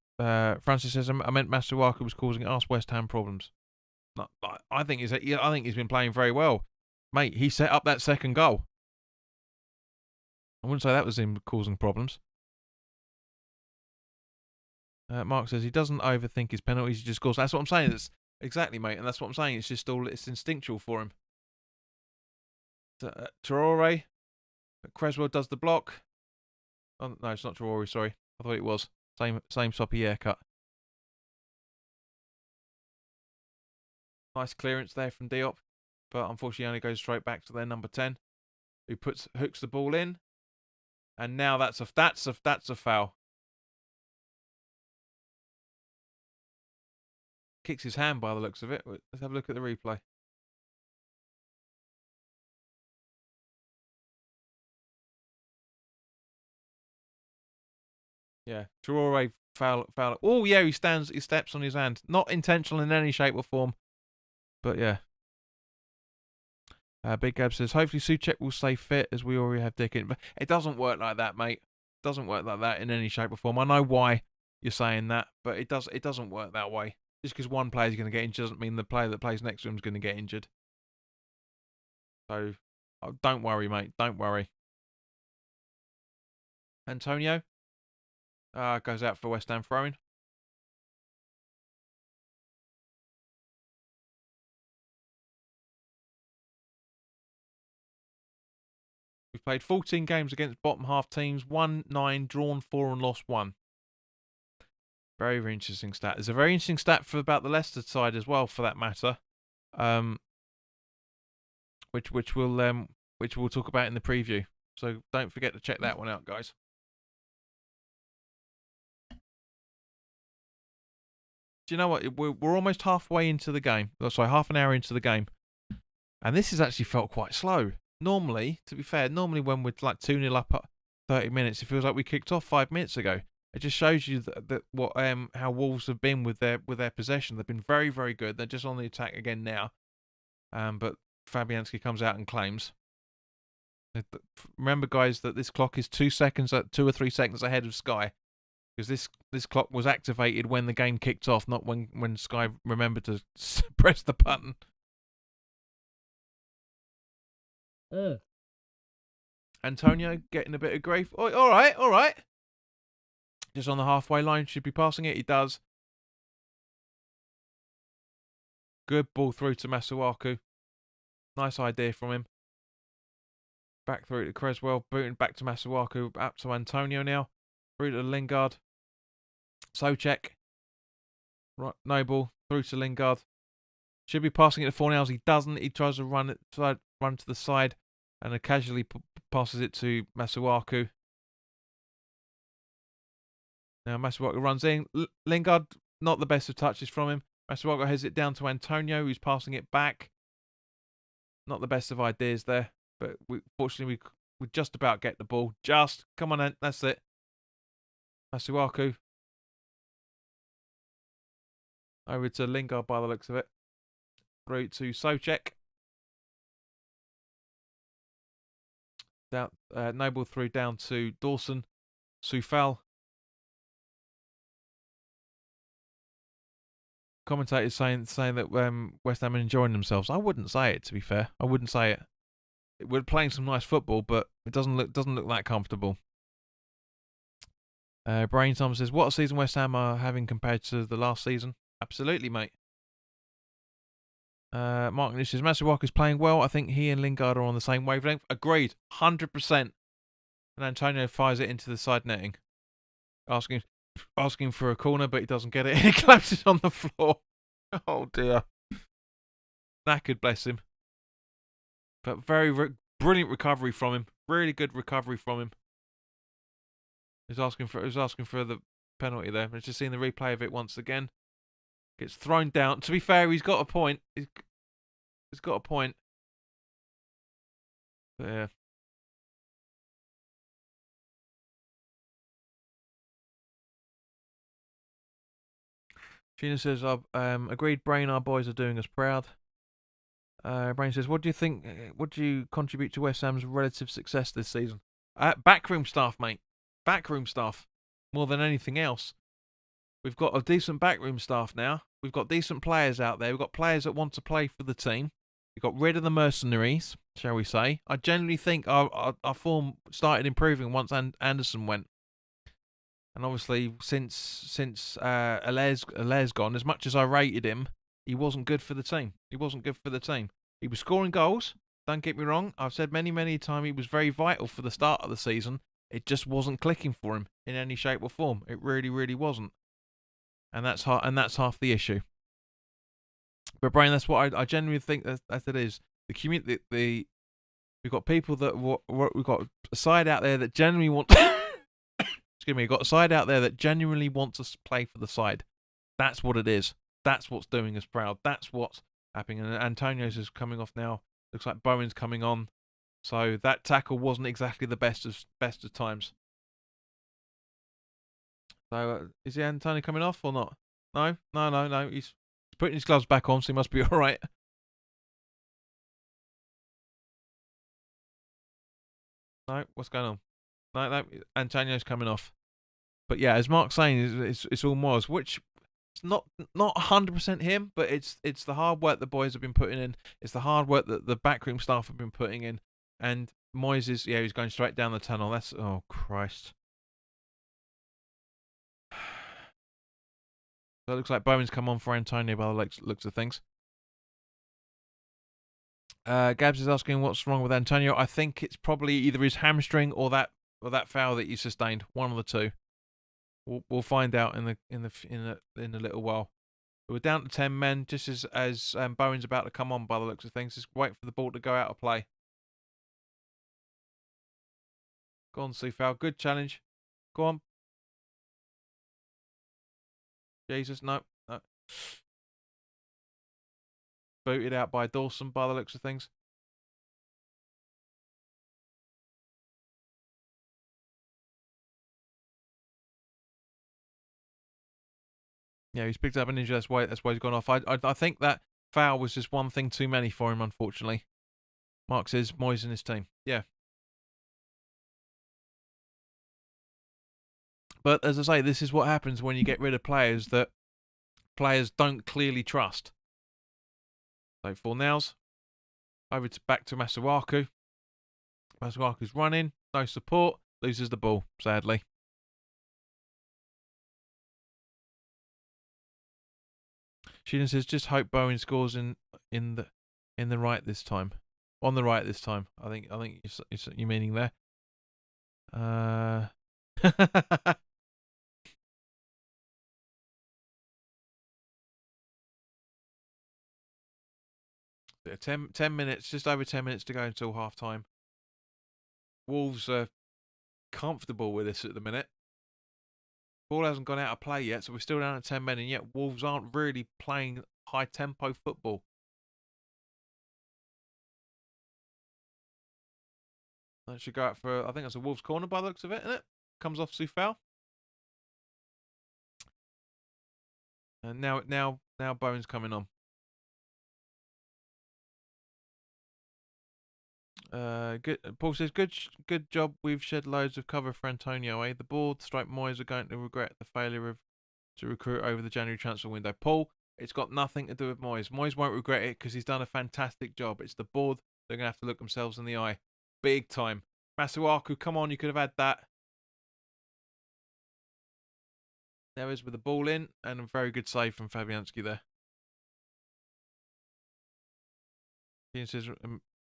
says, I meant Masuaku was causing us West Ham problems. No, I think he's been playing very well, mate. He set up that second goal. I wouldn't say that was him causing problems. Mark says he doesn't overthink his penalties; he just scores. That's what I'm saying. It's exactly, mate, and that's what I'm saying. It's just it's instinctual for him. Traore, Creswell does the block. Oh, no, it's not Traore. Sorry, I thought it was same soppy haircut. Nice clearance there from Diop, but unfortunately only goes straight back to their number 10, who hooks the ball in, and now that's a foul. Kicks his hand by the looks of it. Let's have a look at the replay. Yeah, Traore foul. Oh yeah, he steps on his hand. Not intentional in any shape or form, but yeah. Big Gab says, hopefully Souček will stay fit as we already have Dick in. But it doesn't work like that, mate. It doesn't work like that in any shape or form. I know why you're saying that, but it doesn't work that way. Just because one player's going to get injured doesn't mean the player that plays next to him is going to get injured. So, don't worry, mate. Don't worry. Antonio goes out for West Ham throwing. We've played 14 games against bottom half teams, won 9, drawn 4 and lost 1. Very, very interesting stat. There's a very interesting stat for about the Leicester side as well, for that matter, which we'll talk about in the preview. So don't forget to check that one out, guys. Do you know what? We're almost halfway into the game. Oh, sorry, half an hour into the game, and this has actually felt quite slow. Normally, to be fair, when we're like 2-0 up at 30 minutes, it feels like we kicked off 5 minutes ago. It just shows you that what how Wolves have been with their possession. They've been very, very good. They're just on the attack again now. But Fabianski comes out and claims. Remember, guys, that this clock is 2 or 3 seconds ahead of Sky, because this clock was activated when the game kicked off, not when Sky remembered to press the button. Antonio getting a bit of grief. Oh, all right. Just on the halfway line, should be passing it. He does. Good ball through to Masuaku. Nice idea from him. Back through to Creswell. Booting back to Masuaku. Up to Antonio now. Through to Lingard. Souček. Right, Noble. Through to Lingard. Should be passing it to Fornals. He doesn't. He tries to run to the side and casually passes it to Masuaku. Now Masuaku runs in. Lingard, not the best of touches from him. Masuaku has it down to Antonio, who's passing it back. Not the best of ideas there, but fortunately we just about get the ball. Come on, that's it. Masuaku. Over to Lingard by the looks of it. Through to Souček. Down, Noble through down to Dawson. Soufal. Commentators saying that West Ham are enjoying themselves. I wouldn't say it, to be fair. I wouldn't say it. We're playing some nice football, but it doesn't look that comfortable. Brain Tom says, what a season West Ham are having compared to the last season. Absolutely, mate. Mark Nish says, Masuaku's playing well. I think he and Lingard are on the same wavelength. Agreed. 100%. And Antonio fires it into the side netting. Asking for a corner, but he doesn't get it. He collapses on the floor. Oh, dear. Knackered, bless him. But very brilliant recovery from him. Really good recovery from him. He was asking for the penalty there. Let's just see the replay of it once again. Gets thrown down. To be fair, he's got a point. He's got a point. But yeah. Sheena says, agreed, Brain, our boys are doing us proud. Brain says, what do you think, what do you contribute to West Ham's relative success this season? Backroom staff, mate. Backroom staff. More than anything else. We've got a decent backroom staff now. We've got decent players out there. We've got players that want to play for the team. We got rid of the mercenaries, shall we say. I generally think our form started improving once Anderson went. And obviously, since Alaire's gone, as much as I rated him, he wasn't good for the team. He was scoring goals. Don't get me wrong. I've said many, many times he was very vital for the start of the season. It just wasn't clicking for him in any shape or form. It really, really wasn't. And that's half the issue. But Brian, that's what I genuinely think that it is. The community, we've got people that we've got a side out there that genuinely want. Excuse me, we've got a side out there that genuinely wants us to play for the side. That's what it is. That's what's doing us proud. That's what's happening. And Antonio's is coming off now. Looks like Bowen's coming on. So that tackle wasn't exactly the best of times. So is the Antonio coming off or not? No. He's putting his gloves back on, so he must be all right. No, what's going on? No, Antonio's coming off. But yeah, as Mark's saying, it's all Moyes, which it's not 100% him, but it's the hard work the boys have been putting in. It's the hard work that the backroom staff have been putting in. And Moyes is, he's going straight down the tunnel. That's, oh, Christ. So it looks like Bowen's come on for Antonio by the looks of things. Gabs is asking what's wrong with Antonio. I think it's probably either his hamstring or that foul that he sustained. One of the two. We'll find out in a little while. We're down to 10 men, just as Bowen's about to come on by the looks of things. Just wait for the ball to go out of play. Go on, Sufal. Good challenge. Go on. Jesus, no. Booted out by Dawson by the looks of things. Yeah, he's picked up an injury. That's why he's gone off. I think that foul was just one thing too many for him, unfortunately. Mark says Moyes and his team. Yeah. But as I say, this is what happens when you get rid of players that players don't clearly trust. So Fornals. Back to Masuaku. Masuaku's running. No support. Loses the ball, sadly. Sheehan says, just hope Bowen scores in the right this time. On the right this time. I think you're meaning there. 10 minutes, just over 10 minutes to go until half time. Wolves are comfortable with this at the minute. Ball hasn't gone out of play yet, so we're still down at 10 men, and yet Wolves aren't really playing high tempo football. That should go out for, I think that's a Wolves corner by the looks of it, isn't it? Comes off Sufal. And now Bowen's coming on. Good. Paul says, good job. We've shed loads of cover for Antonio. The board, Moyes are going to regret the failure to recruit over the January transfer window. Paul, it's got nothing to do with Moyes. Moyes won't regret it because he's done a fantastic job. It's the board. They're going to have to look themselves in the eye. Big time. Masuaku, come on, you could have had that. There is with the ball in, and a very good save from Fabianski there. He says,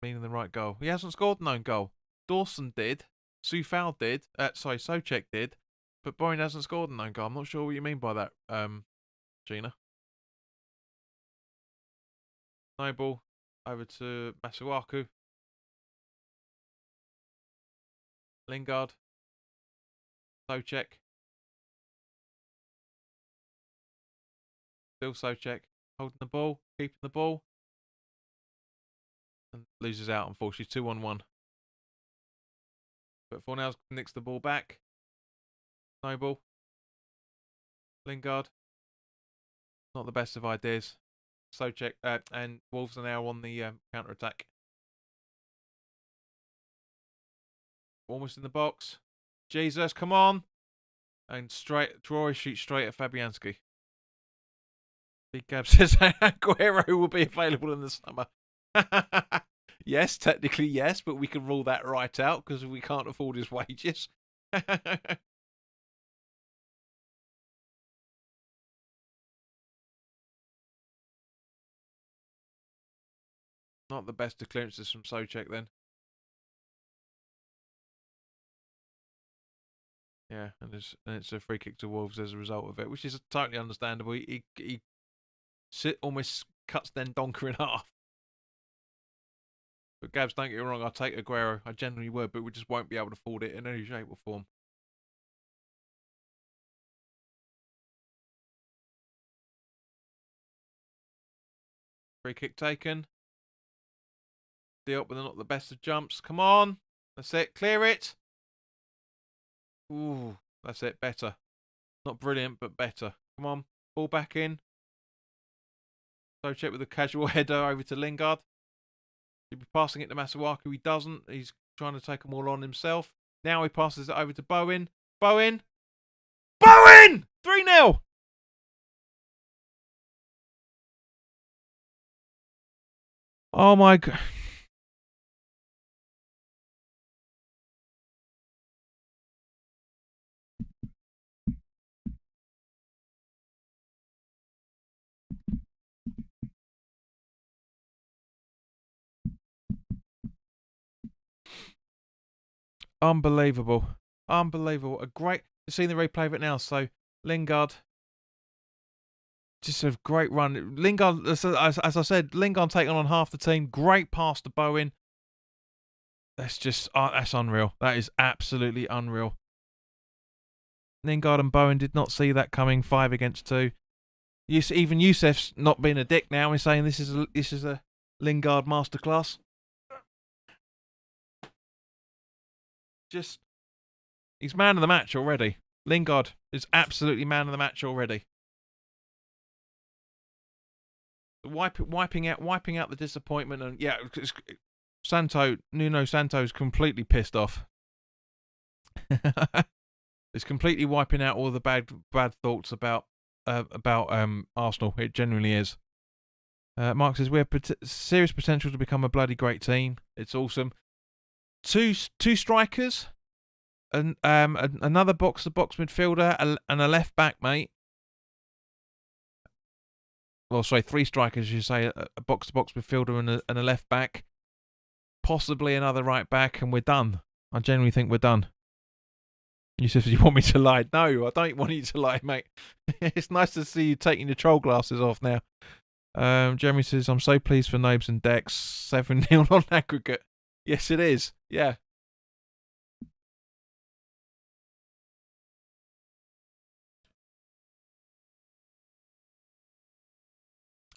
meaning the right goal. He hasn't scored an own goal. Dawson did. Sufal did. Soucek did. But Bowen hasn't scored an own goal. I'm not sure what you mean by that, Gina. No ball. Over to Masuaku. Lingard. Soucek. Still Soucek. Holding the ball. Keeping the ball. And loses out, unfortunately. 2-1-1. But Fornals nicks the ball back. No ball. Lingard. Not the best of ideas. Soucek. And Wolves are now on the counter-attack. Almost in the box. Jesus, come on. And Troy shoots straight at Fabianski. Big Gab says Aguero will be available in the summer. Yes, technically yes, but we can rule that right out because we can't afford his wages. Not the best of clearances from Soucek then. Yeah, and it's a free kick to Wolves as a result of it, which is totally understandable. He almost cuts Dendoncker in half. But Gabs, don't get me wrong, I'll take Aguero. I genuinely would, but we just won't be able to afford it in any shape or form. Free kick taken. Diop with not the best of jumps. Come on. That's it. Clear it. Ooh, that's it. Better. Not brilliant, but better. Come on. Ball back in. Soucek with a casual header over to Lingard. He'll be passing it to Masuaku. He doesn't. He's trying to take them all on himself. Now he passes it over to Bowen. Bowen! 3-0! Oh my God. Unbelievable. Unbelievable. A great. Seeing the replay of it now. So Lingard, just a great run. Lingard, as I said, Lingard taking on half the team. Great pass to Bowen. That's just that's unreal. That is absolutely unreal. Lingard and Bowen did not see that coming. 5 against 2. Even Youssef's not being a dick now. He's saying this is a Lingard masterclass. Just he's man of the match already. Lingard is absolutely man of the match already. Wiping out the disappointment, and yeah, Nuno Santo's completely pissed off. It's completely wiping out all the bad thoughts about Arsenal. It genuinely is. Mark says we have serious potential to become a bloody great team. It's awesome. Two strikers, and another box-to-box midfielder, and a left back, mate. Well, sorry, 3 strikers. You say a box-to-box midfielder and a left back, possibly another right back, and we're done. I genuinely think we're done. You said you want me to lie. No, I don't want you to lie, mate. It's nice to see you taking your troll glasses off now. Jeremy says, I'm so pleased for Nobes and Dex. 7-0 on aggregate. Yes, it is. Yeah.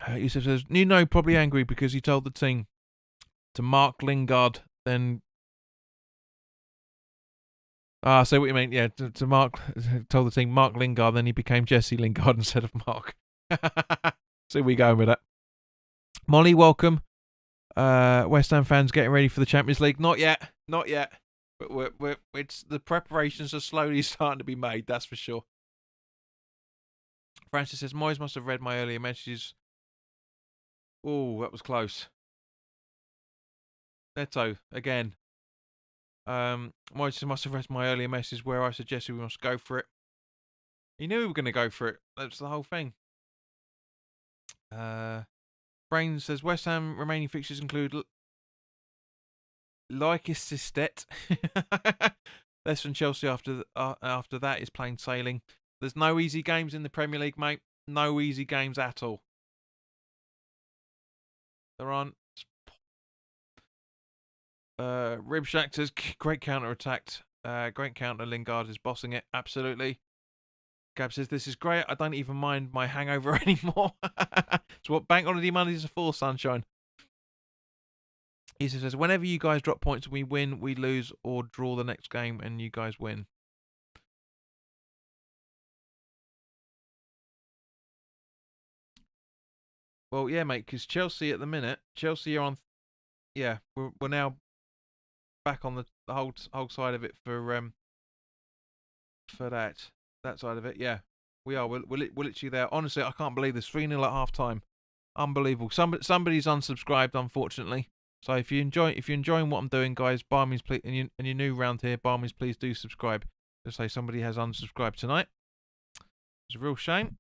Yusuf says, Nuno probably angry because he told the team to mark Lingard, then... I see what you mean. Yeah, to Mark, told the team Mark Lingard, then he became Jesse Lingard instead of Mark. So we going with that. Molly, welcome. West Ham fans getting ready for the Champions League. Not yet. But it's the preparations are slowly starting to be made. That's for sure. Francis says Moyes must have read my earlier messages. Oh, that was close. Neto again. Moyes must have read my earlier message where I suggested we must go for it. He knew we were going to go for it. That's the whole thing. Brain says West Ham remaining fixtures include Leicester. Less than Chelsea after that is plain sailing. There's no easy games in the Premier League, mate. No easy games at all. There aren't. Rib Shackers, great counter attacked. Great counter. Lingard is bossing it. Absolutely. Gab says, this is great. I don't even mind my hangover anymore. It's what bank holiday Mondays are for, sunshine. He says, whenever you guys drop points, we win, we lose, or draw the next game, and you guys win. Well, yeah, mate, because Chelsea at the minute, Chelsea are on... Yeah, we're now back on the whole side of it for that side of it. Yeah, we are. We're literally there. Honestly, I can't believe this. 3-0 at half time. Unbelievable. Somebody's unsubscribed, unfortunately. So if you're enjoying what I'm doing, guys, by all means, please, and you're new around here, by all means, please do subscribe. Just say somebody has unsubscribed tonight. It's a real shame.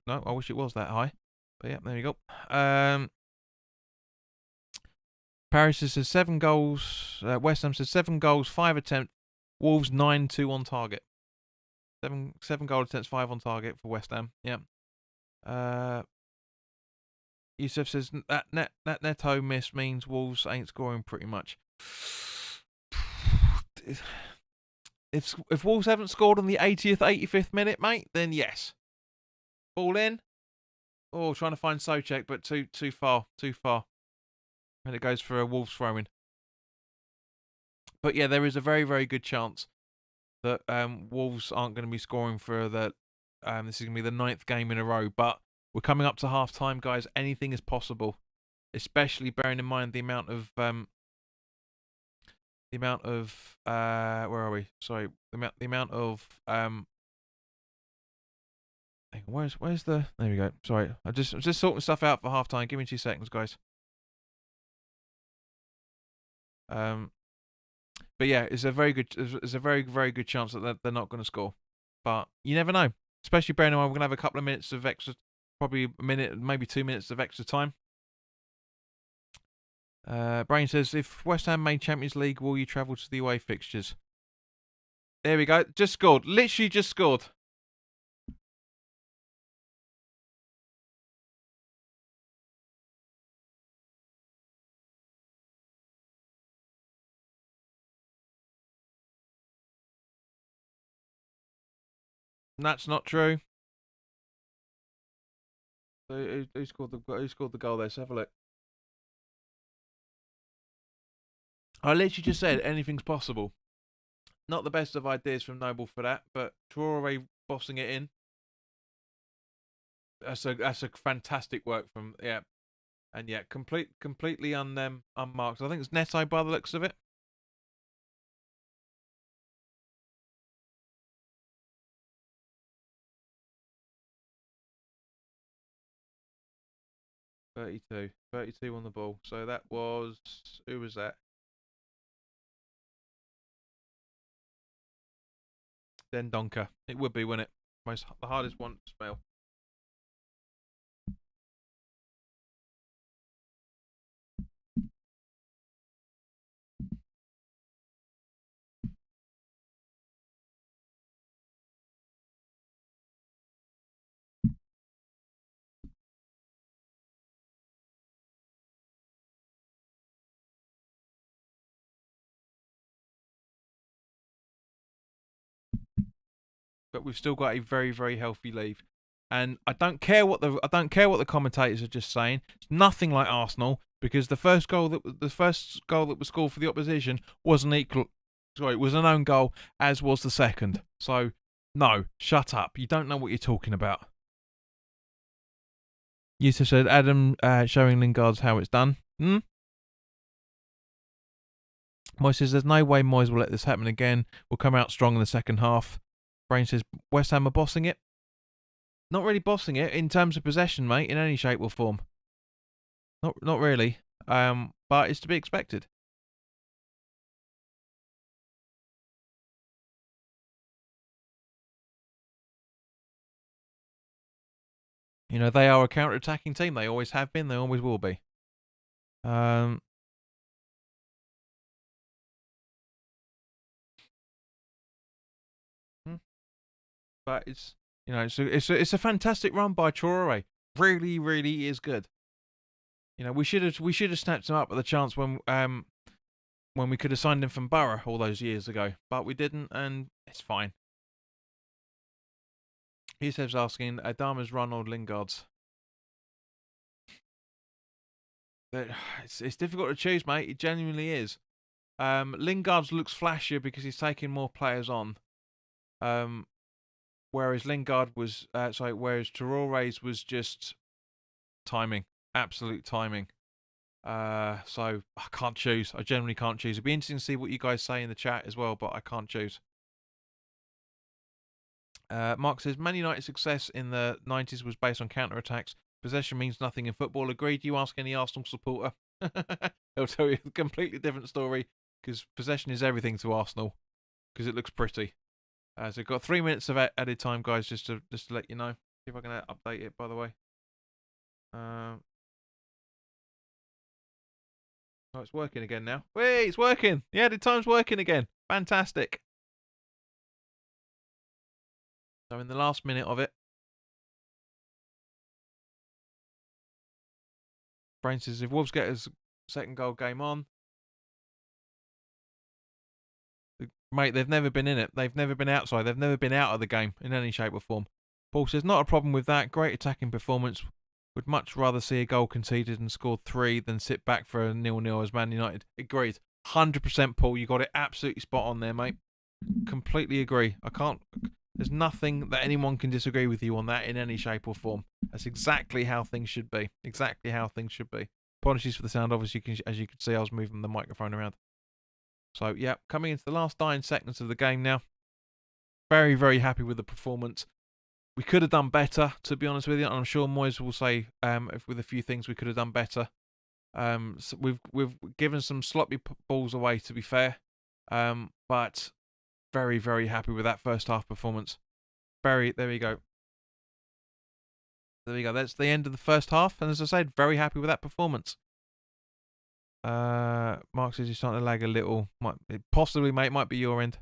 No, I wish it was that high. But yeah, there you go. Paris says 7 goals. West Ham says 7 goals, 5 attempts. Wolves 9-2 on target. 7 goal attempts, 5 on target for West Ham. Yeah. Yusuf says that Neto miss means Wolves ain't scoring pretty much. If Wolves haven't scored on the 80th, 85th minute, mate, then yes. Ball in. Oh, trying to find Soucek, but too far. And it goes for a Wolves throw-in. But yeah, there is a very, very good chance that Wolves aren't going to be scoring for the... this is going to be the 9th game in a row. But we're coming up to half-time, guys. Anything is possible. Especially bearing in mind the amount of... where are we? Sorry. The amount of... Where's the... There we go. Sorry. I'm just sorting stuff out for half-time. Give me 2 seconds, guys. But yeah, it's a very, very good chance that they're not going to score. But you never know. Especially bearing in mind we're going to have a couple of minutes of extra, probably a minute, maybe 2 minutes of extra time. Brain says, if West Ham made Champions League, will you travel to the away fixtures? There we go. Just scored. Literally just scored. That's not true. So who scored the goal there? Let's have a look. I literally just said anything's possible. Not the best of ideas from Noble for that, but Traore bossing it in. That's a fantastic work from and completely unmarked. I think it's Neto by the looks of it. Thirty-two on the ball. So that was, who was that? Then Donker. It would be, wouldn't it? The hardest one to spell. But we've still got a very, very healthy lead. And I don't care what the commentators are just saying. It's nothing like Arsenal, because the first goal that was scored for the opposition was an equal. Sorry, it was an own goal, as was the second. So no, shut up. You don't know what you're talking about. Yusuf said, Adam showing Lingard's how it's done. Moyes says, there's no way Moyes will let this happen again. We'll come out strong in the second half. Brain says, West Ham are bossing it. Not really bossing it in terms of possession, mate, in any shape or form. Not really. But it's to be expected. You know, they are a counter-attacking team. They always have been. They always will be. But it's, you know, it's a fantastic run by Traore. Really, really is good. You know, we should have snapped him up at the chance when we could have signed him from Borough all those years ago, but we didn't, and it's fine. Yusef's asking, Adama's run or Lingard's? It's difficult to choose, mate. It genuinely is. Lingard's looks flashier because he's taking more players on. Whereas Traore's was just timing, absolute timing. So I can't choose. I generally can't choose. It'd be interesting to see what you guys say in the chat as well, but I can't choose. Mark says, Man United's success in the 90s was based on counter-attacks. Possession means nothing in football. Agreed. You ask any Arsenal supporter. They'll tell you a completely different story, because possession is everything to Arsenal, because it looks pretty. So we've got 3 minutes of added time, guys, just to let you know. See if I can update it, by the way. Oh, it's working again now. Wait, it's working. The added time's working again. Fantastic. So in the last minute of it, Brain says, if Wolves get his second goal game on, mate, they've never been in it. They've never been outside. They've never been out of the game in any shape or form. Paul says, not a problem with that. Great attacking performance. Would much rather see a goal conceded and scored 3 than sit back for a 0-0 as Man United. Agreed. 100%, Paul. You got it absolutely spot on there, mate. Completely agree. There's nothing that anyone can disagree with you on that in any shape or form. That's exactly how things should be. Exactly how things should be. Apologies for the sound. Obviously, as you can see, I was moving the microphone around. So, yeah, coming into the last 9 seconds of the game now. Very, very happy with the performance. We could have done better, to be honest with you. And I'm sure Moyes will say, with a few things we could have done better. So we've given some sloppy balls away, to be fair. But very, very happy with that first half performance. There we go. There we go. That's the end of the first half. And as I said, very happy with that performance. Mark says he's starting to lag a little. Possibly, mate, might be your end.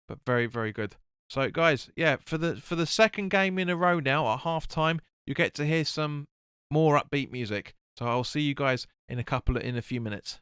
But very, very good. So, guys, yeah, for the second game in a row now at half time, you get to hear some more upbeat music. So I'll see you guys in a few minutes.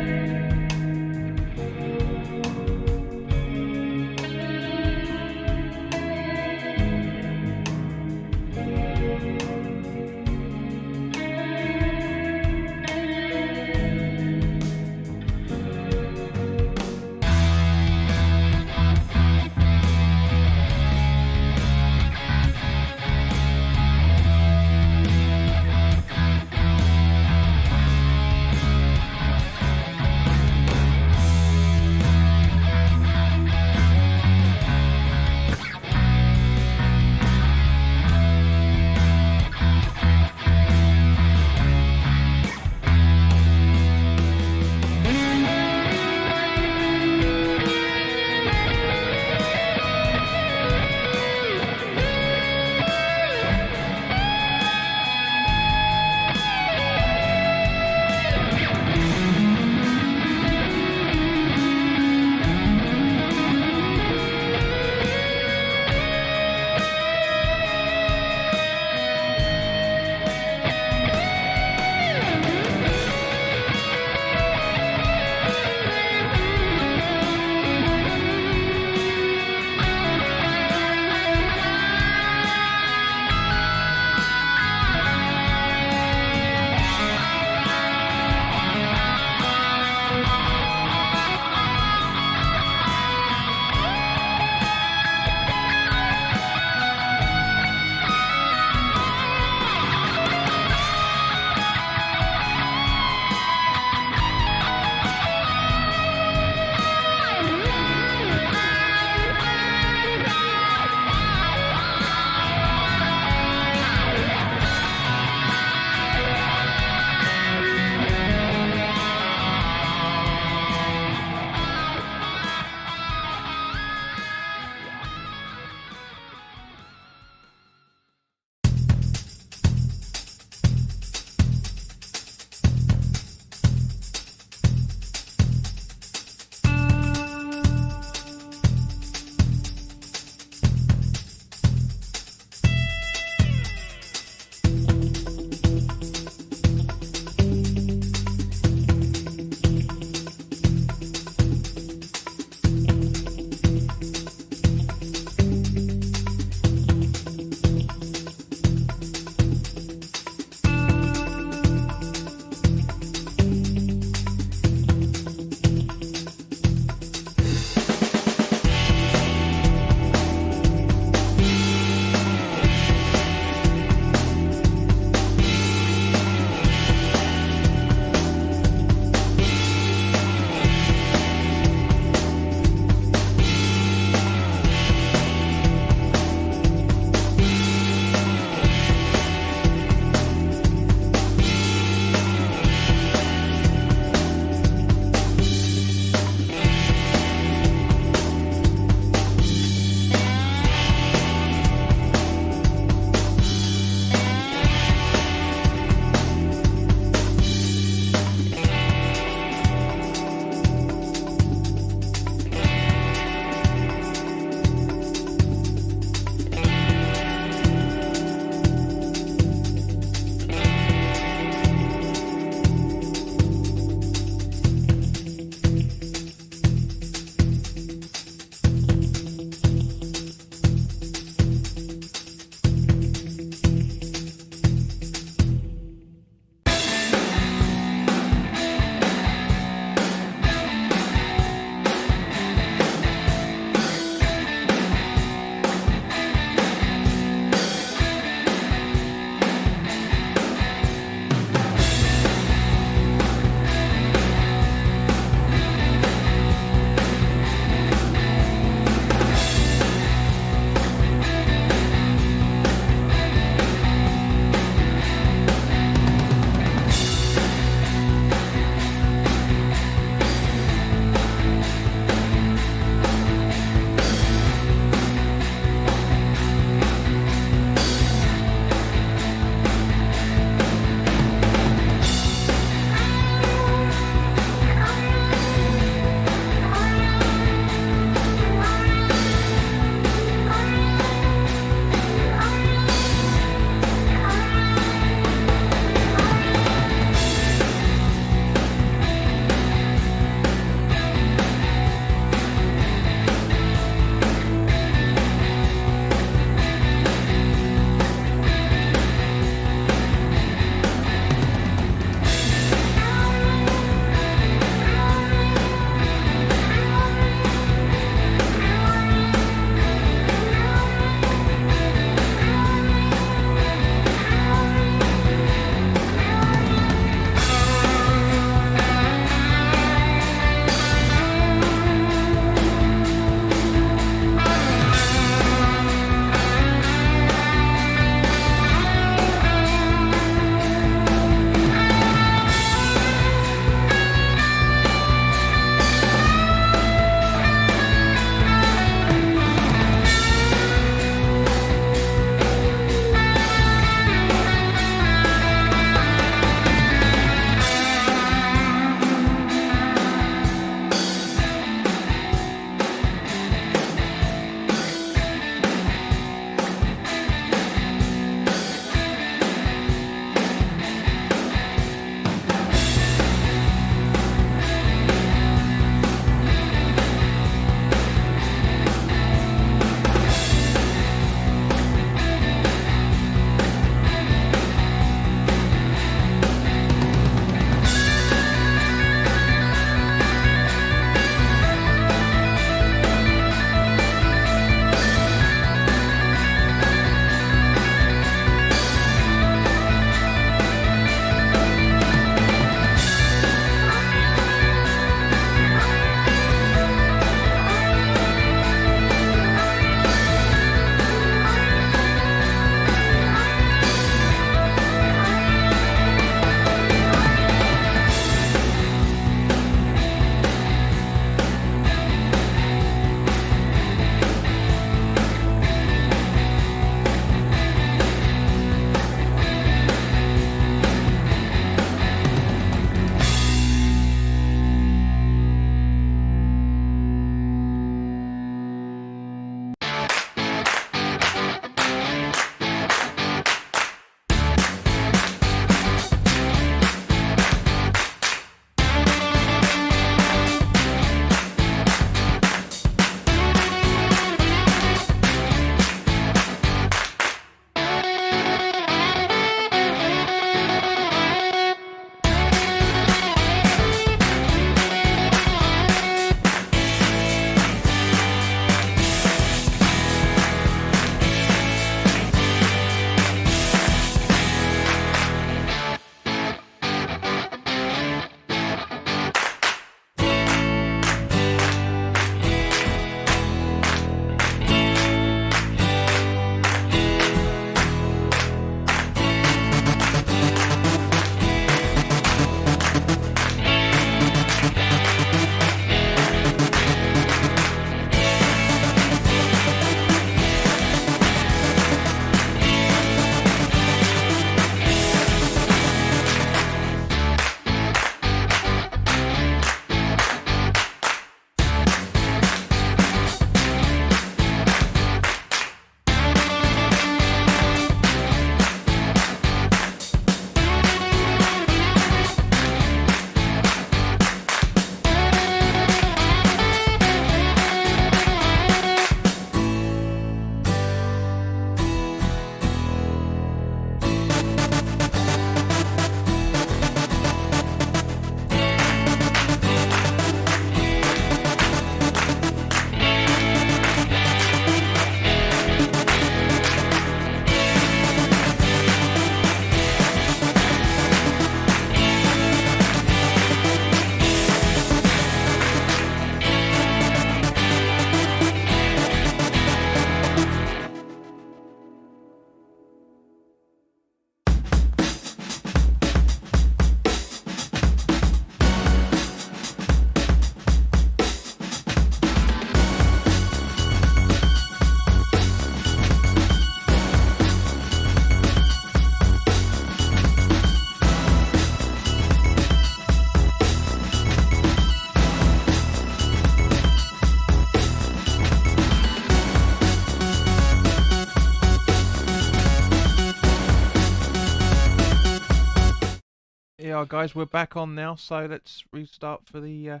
are, guys. We're back on now, so let's restart for the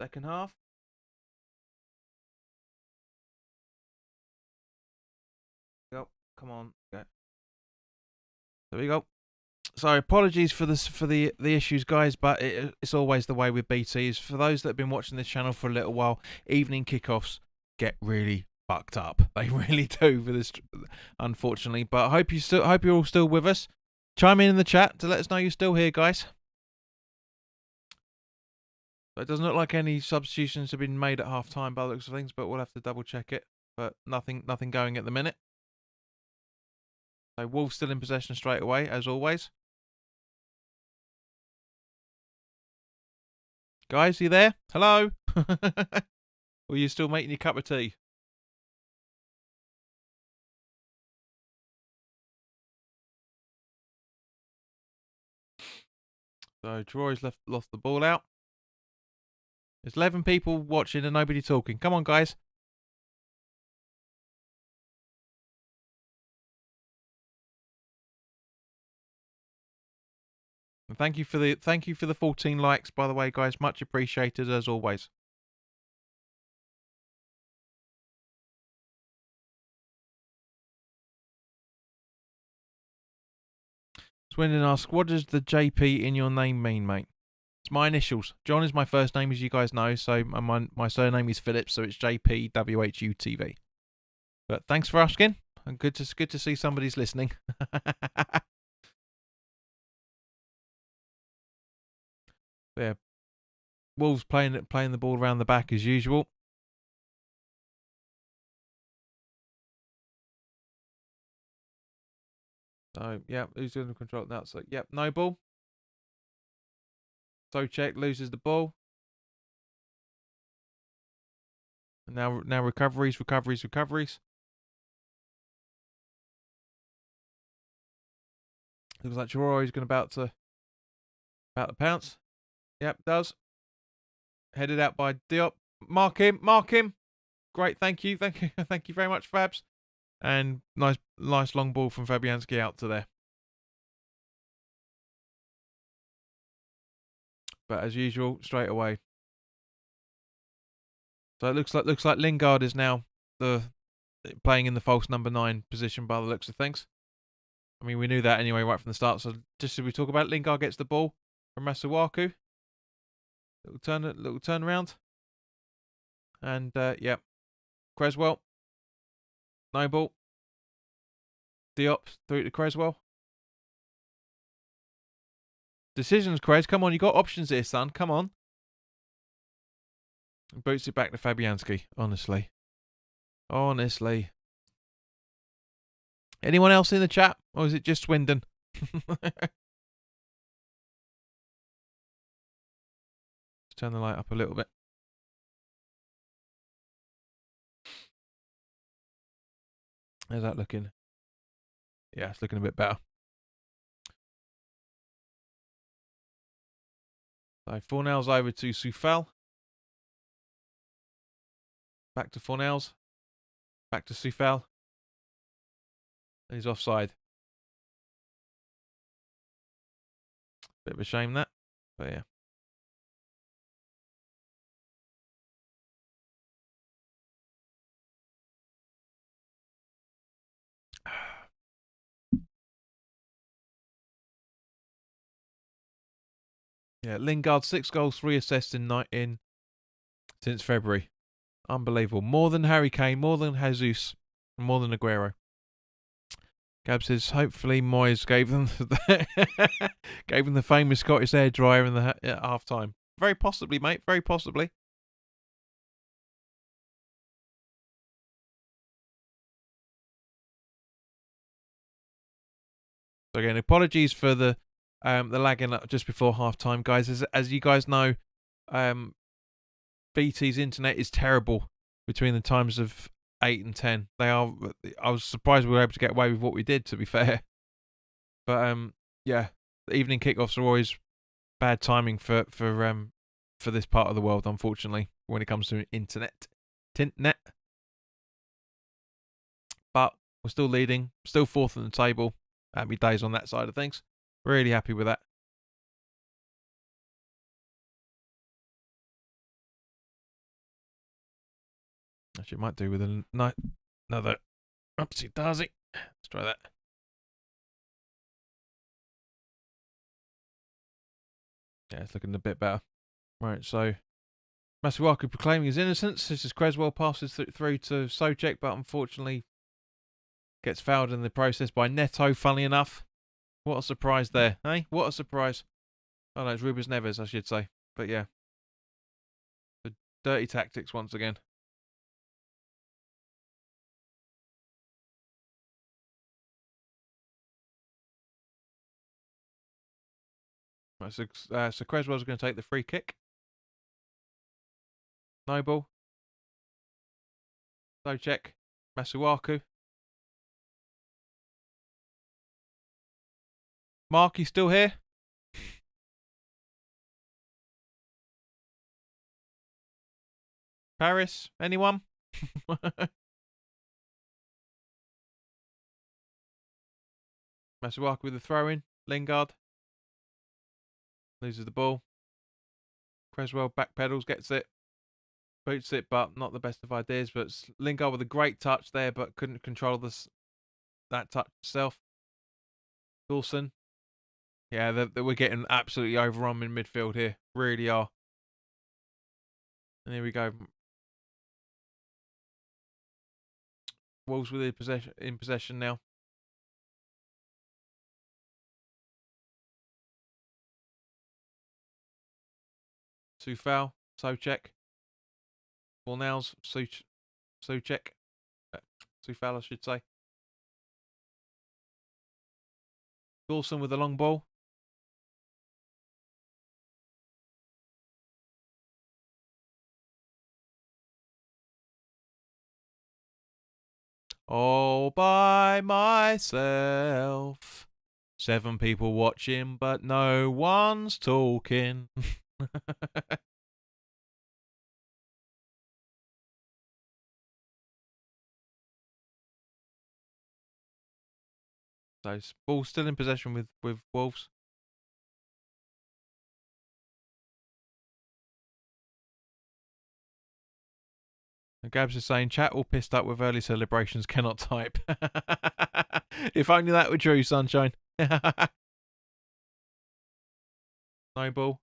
second half. Go. Come on. Go. There we go. So apologies for this for the issues, guys, but it's always the way with BTs. For those that have been watching this channel for a little while, evening kickoffs get really fucked up. They really do for this, unfortunately. But I hope you're all still with us. Chime in the chat to let us know you're still here, guys. So it doesn't look like any substitutions have been made at half time by the looks of things, but we'll have to double check it. But nothing going at the minute. So Wolves still in possession straight away, as always. Guys, are you there? Hello? Or are you still making your cup of tea? So Troy's lost the ball out. There's 11 people watching and nobody talking. Come on, guys. And thank you for the 14 likes, by the way, guys. Much appreciated as always. Swindon asks, what does the JP in your name mean, mate? It's my initials. John is my first name, as you guys know, so my surname is Phillips, so it's JP WHU TV. But thanks for asking. And good to see somebody's listening. Yeah, Wolves playing the ball around the back as usual. So yeah, who's going to control that? So yep, no ball. So check loses the ball. And now recoveries. Looks like Chiroi is about to pounce. Yep, does. Headed out by Diop. Mark him. Great, thank you very much, Fabs. And nice long ball from Fabianski out to there. But as usual, straight away. So it looks like Lingard is now playing in the false number 9 position by the looks of things. I mean, we knew that anyway right from the start. So just as we talk about it, Lingard gets the ball from Masuaku. Little turn around. And yeah, Creswell. No ball. Diop through to Creswell. Decisions, Cres. Come on, you got options here, son. Come on. Boots it back to Fabianski. Honestly. Anyone else in the chat? Or is it just Swindon? Turn the light up a little bit. How's that looking? Yeah, it's looking a bit better. So Fornell's over to Soufal. Back to Fornell's. Back to Soufal. And he's offside. Bit of a shame that. But yeah. Yeah, Lingard 6 goals, 3 assists in since February. Unbelievable. More than Harry Kane, more than Jesus, and more than Aguero. Gab says, hopefully Moyes gave them the famous Scottish hairdryer in the half time. Very possibly, mate. Very possibly. So again, apologies for the lagging up just before half time, guys. As you guys know, BT's internet is terrible between the times of 8 and 10. I was surprised we were able to get away with what we did, to be fair. But yeah, the evening kickoffs are always bad timing for this part of the world, unfortunately, when it comes to internet. But we're still leading, still 4th on the table. Happy days on that side of things. Really happy with that. Actually, it might do with another upsy daisy. Let's try that. Yeah, it's looking a bit better. Right, so Masuaku proclaiming his innocence. This is Creswell passes through to Socek, but unfortunately gets fouled in the process by Neto, funnily enough. What a surprise there, eh? What a surprise. Oh no, it's Rubens Neves, I should say. But yeah. The dirty tactics once again. Right, so Creswell's going to take the free kick. Noble. Socek. Masuaku. Mark, you still here? Paris? Anyone? Masuaku with the throw in. Lingard. Loses the ball. Creswell backpedals, gets it. Boots it, but not the best of ideas. But Lingard with a great touch there, but couldn't control that touch itself. Dawson. Yeah, we're getting absolutely overrun in midfield here. Really are. And here we go. Wolves with in possession now. Sufal, Socek. Fornals, Socek. Sufal, I should say. Dawson with a long ball. All by myself. 7 people watching, but no one's talking. So ball still in possession with Wolves. And Gabs is saying, chat all pissed up with early celebrations, cannot type. If only that were true, sunshine. No ball.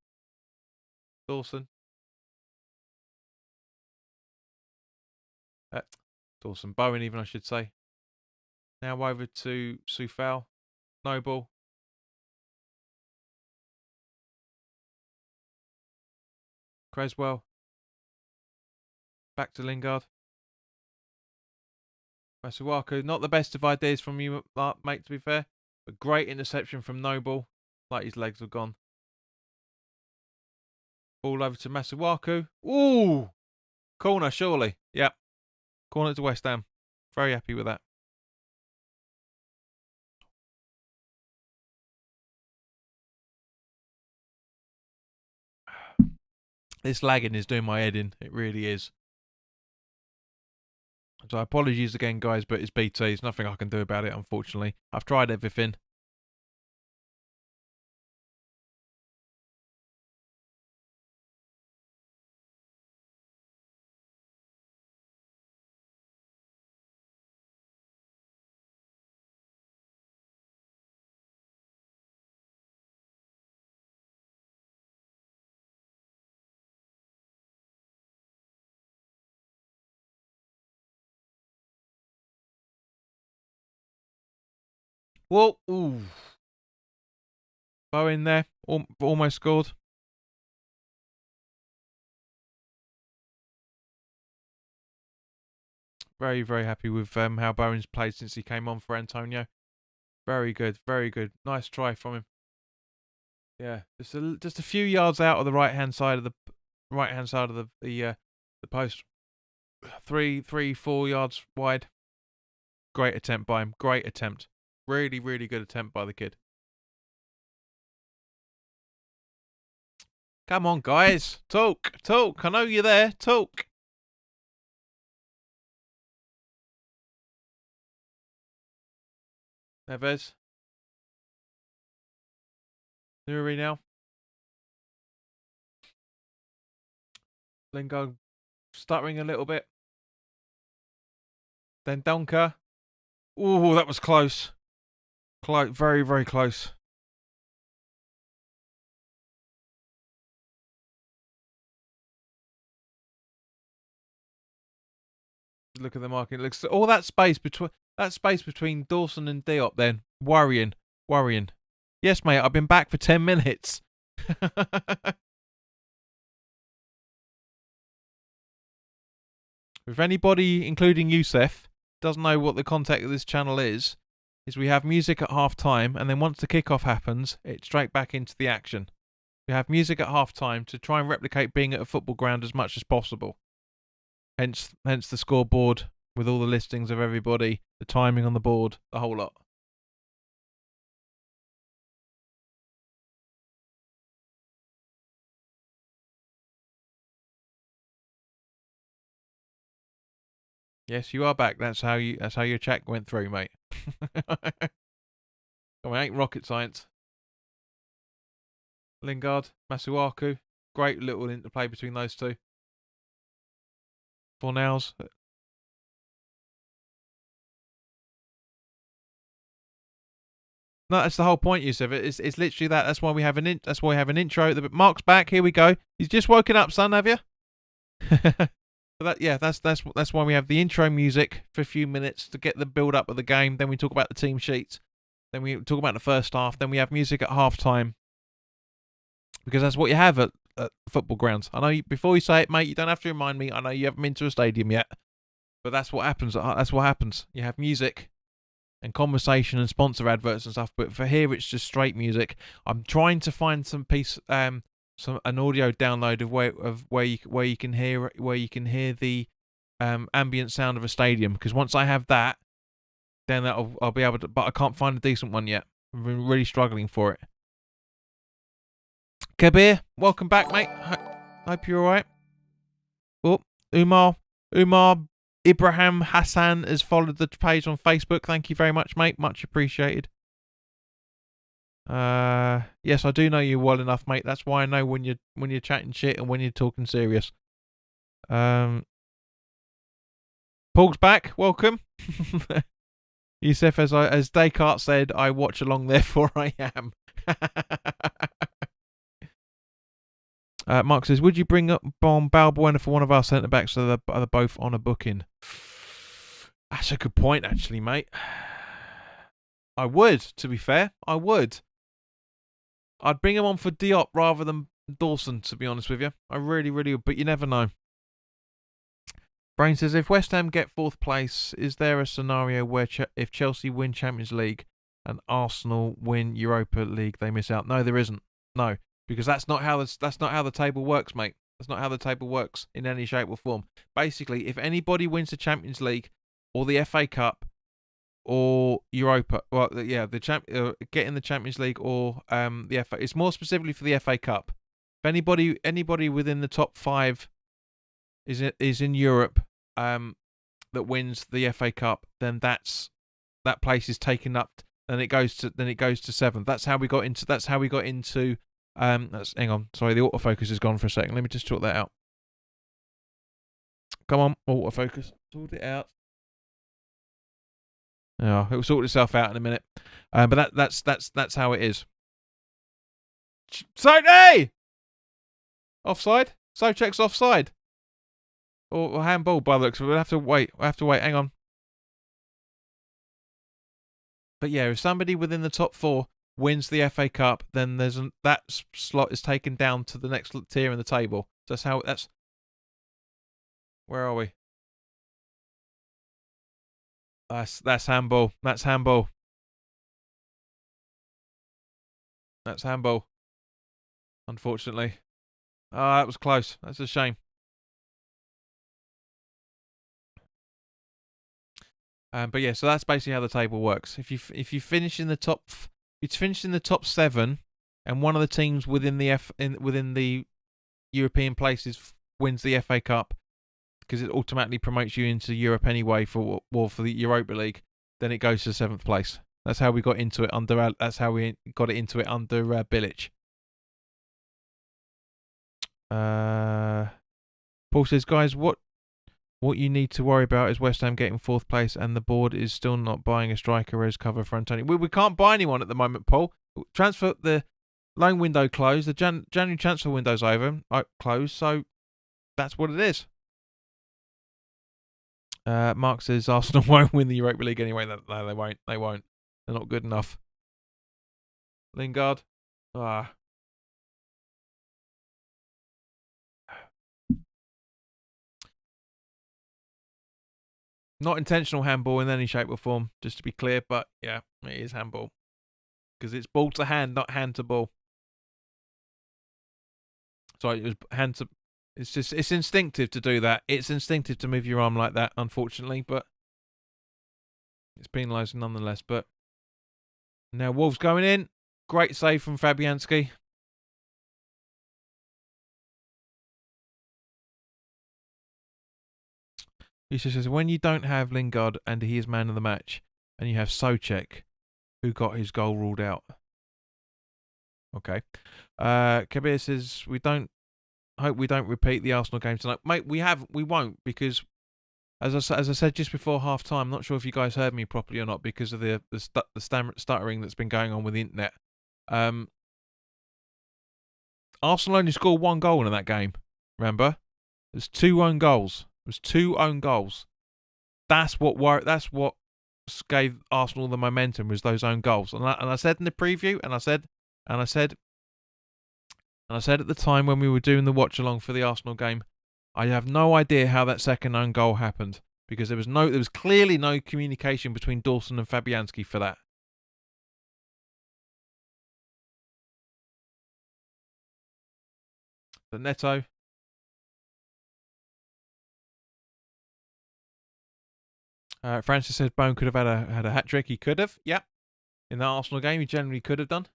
Dawson. Dawson. Bowen even, I should say. Now over to Sufal. No ball. Creswell. Back to Lingard. Masuaku, not the best of ideas from you, mate, to be fair. But great interception from Noble. Like his legs were gone. Ball over to Masuaku. Ooh! Corner, surely. Yep. Corner to West Ham. Very happy with that. This lagging is doing my head in. It really is. So apologies again, guys, but it's BT. There's nothing I can do about it, unfortunately. I've tried everything. Well, ooh. Bow in there. Almost scored. Very, very happy with how Bowen's played since he came on for Antonio. Very good, very good. Nice try from him. Yeah, just a few yards out of the right hand side of the the post. 4 yards wide. Great attempt by him. Great attempt. Really, really good attempt by the kid. Come on, guys. Talk. I know you're there. Talk. Neves. Nuri now. Lingard stuttering a little bit. Then Donker. Oh, that was close. Very, very close. Look at the marking. Looks all that space between Dawson and Diop. Then worrying. Yes, mate. I've been back for 10 minutes. If anybody, including Youssef, doesn't know what the context of this channel is we have music at half time, and then once the kickoff happens, it's straight back into the action. We have music at half time to try and replicate being at a football ground as much as possible. Hence the scoreboard with all the listings of everybody, the timing on the board, the whole lot. Yes, you are back. That's how your chat went through, mate. Come on, ain't rocket science. Lingard, Masuaku, great little interplay between those two. Fornals. No, that's the whole point, Yusuf. It's literally that. That's why we have an intro. Mark's back. Here we go. He's just woken up, son. Have you? That's why we have the intro music for a few minutes to get the build up of the game. Then we talk about the team sheets. Then we talk about the first half. Then we have music at half time. Because that's what you have at football grounds. I know before you say it, mate, you don't have to remind me. I know you haven't been to a stadium yet. But that's what happens. That's what happens. You have music and conversation and sponsor adverts and stuff. But for here, it's just straight music. I'm trying to find an audio download of where you can hear the ambient sound of a stadium. Because once I have that, then I'll be able to. But I can't find a decent one yet. I've been really struggling for it. Kabir, welcome back, mate. Hope you're all right. Oh, Umar Ibrahim Hassan has followed the page on Facebook. Thank you very much, mate. Much appreciated. Yes, I do know you well enough, mate. That's why I know when you're chatting shit and when you're talking serious. Paul's back. Welcome. Yusuf, as Descartes said, I watch along, therefore I am. Mark says, would you bring up Balbuena for one of our centre backs so they're both on a booking? That's a good point, actually, mate. I would, to be fair. I would. I'd bring him on for Diop rather than Dawson, to be honest with you. I really, really would, but you never know. Brain says, if West Ham get 4th place, is there a scenario where if Chelsea win Champions League and Arsenal win Europa League, they miss out? No, there isn't. No. Because that's not how the table works, mate. That's not how the table works in any shape or form. Basically, if anybody wins the Champions League or the FA Cup or Europa, well, yeah, getting the Champions League or the FA, it's more specifically for the FA Cup. If anybody within the top 5 is in Europe that wins the FA Cup, then that place is taken up. Then it goes to 7th. That's how we got into. Hang on. Sorry, the autofocus has gone for a second. Let me just sort that out. Come on, autofocus. Sort it out. Yeah, it will sort itself out in a minute. But that's how it is. Sony! Offside? Soucek's offside. Or handball by the looks. We'll have to wait. Hang on. But yeah, if somebody within the top 4 wins the FA Cup, then that slot is taken down to the next tier in the table. So that's where are we? That's handball. That's handball. That's handball. Unfortunately. That was close. That's a shame. But yeah, so that's basically how the table works. If you finish in the top. It's finished in the top 7, and one of the teams within the European places wins the FA Cup because it automatically promotes you into Europe anyway for the Europa League. Then it goes to 7th place. That's how we got into it under. That's how we got it into it under Bilic. Paul says, guys, what What you need to worry about is West Ham getting 4th place, and the board is still not buying a striker as cover for Antonio. We can't buy anyone at the moment, Paul. The loan window closed. The January transfer window's closed, so that's what it is. Mark says Arsenal won't win the Europa League anyway. No, they won't. They won't. They're not good enough. Lingard. Not intentional handball in any shape or form, just to be clear, but yeah, it is handball. Because it's ball to hand, not hand to ball. Sorry, it was hand to... It's instinctive to do that. It's instinctive to move your arm like that, unfortunately, but it's penalised nonetheless. But now Wolves going in. Great save from Fabianski. He says, when you don't have Lingard and he is man of the match, and you have Souček, who got his goal ruled out. Okay. Kabir says, hope we don't repeat the Arsenal game tonight. Mate, we won't, because as I said just before half time, I'm not sure if you guys heard me properly or not because of the stuttering that's been going on with the internet. Arsenal only scored 1 goal in that game, remember? There's 2 own goals. There's 2 own goals. That's what gave Arsenal the momentum, was those own goals. And I said in the preview, and I said at the time when we were doing the watch along for the Arsenal game, I have no idea how that second own goal happened, because there was clearly no communication between Dawson and Fabianski for that. But Neto. Francis said Bone could have had a hat trick. He could have, yep. In that Arsenal game, he generally could have done.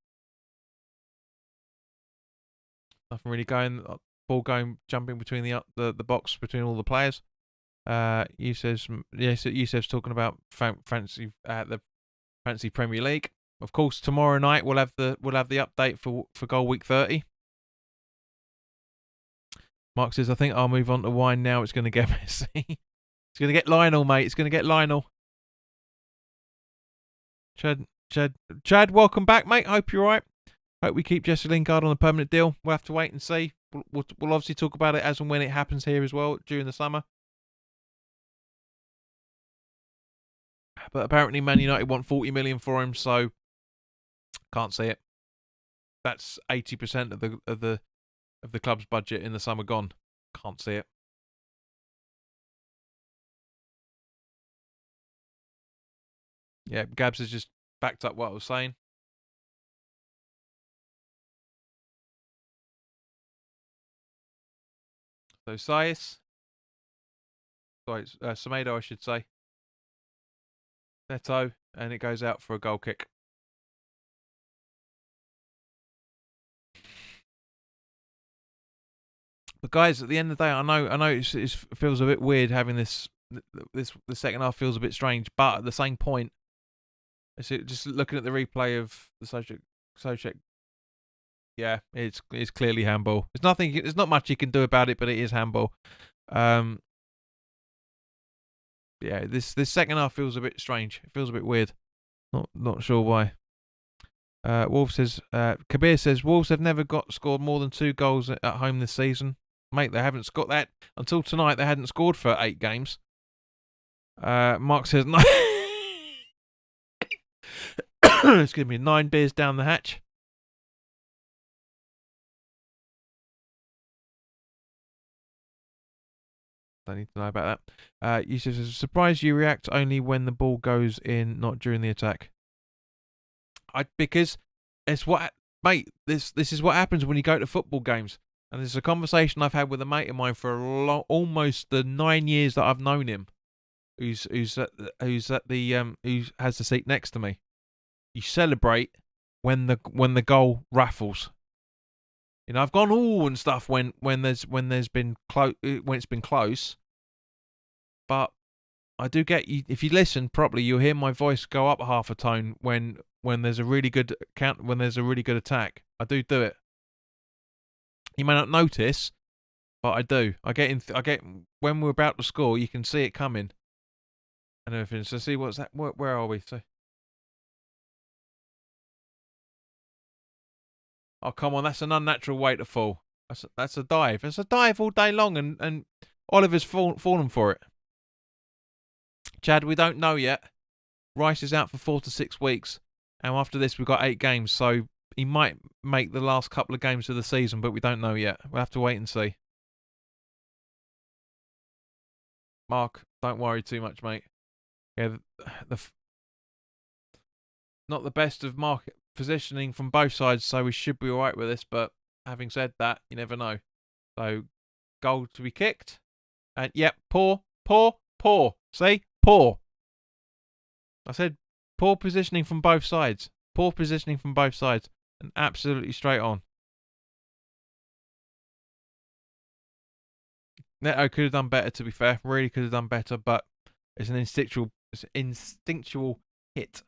Nothing really going. Ball jumping between the box between all the players. Yusuf's talking about fancy Premier League. Of course, tomorrow night we'll have the update for Goal Week 30. Mark says, I think I'll move on to wine now. It's going to get messy. It's going to get Lionel, mate. It's going to get Lionel. Chad, welcome back, mate. Hope you're right. Hope we keep Jesse Lingard on a permanent deal. We'll have to wait and see. We'll obviously talk about it as and when it happens here as well during the summer. But apparently Man United want 40 million for him, so can't see it. That's 80% of the club's budget in the summer gone. Can't see it. Yeah, Gabs has just backed up what I was saying. So Semedo, I should say. Neto, and it goes out for a goal kick. But guys, at the end of the day, I know it feels a bit weird having this. The second half feels a bit strange, but at the same point, just looking at the replay of the Souček, yeah, it's clearly handball. There's not much you can do about it, but it is handball. Yeah, this second half feels a bit strange. It feels a bit weird. Not sure why. Kabir says Wolves have never scored more than 2 goals at home this season. Mate, they haven't scored that until tonight. They hadn't scored for 8 games. Mark says no. Excuse me, 9 beers down the hatch. Don't need to know about that. Yusuf says, surprised you react only when the ball goes in, not during the attack. Because it's what, mate. This is what happens when you go to football games, and this is a conversation I've had with a mate of mine for almost the 9 years that I've known him, who has the seat next to me. You celebrate when the goal raffles. You know, I've gone all and stuff when it's been close, but I do get you. If you listen properly, you'll hear my voice go up half a tone when there's a really good attack. I do it. You may not notice, But I do. I get when we're about to score, you can see it coming and everything. So see what's that? Where are we? So, oh come on, that's an unnatural way to fall. That's a dive. It's a dive all day long, and Oliver's fallen for it. Chad, we don't know yet. Rice is out for 4 to 6 weeks, and after this we've got 8 games. So he might make the last couple of games of the season, but we don't know yet. We'll have to wait and see. Mark, don't worry too much, mate. Yeah, not the best of market positioning from both sides, so we should be alright with this. But having said that, you never know. So, goal to be kicked. And, yep, poor. See? Poor. I said poor positioning from both sides. Poor positioning from both sides. And absolutely straight on. Neto could have done better, to be fair. Really could have done better, but it's an instinctual hit.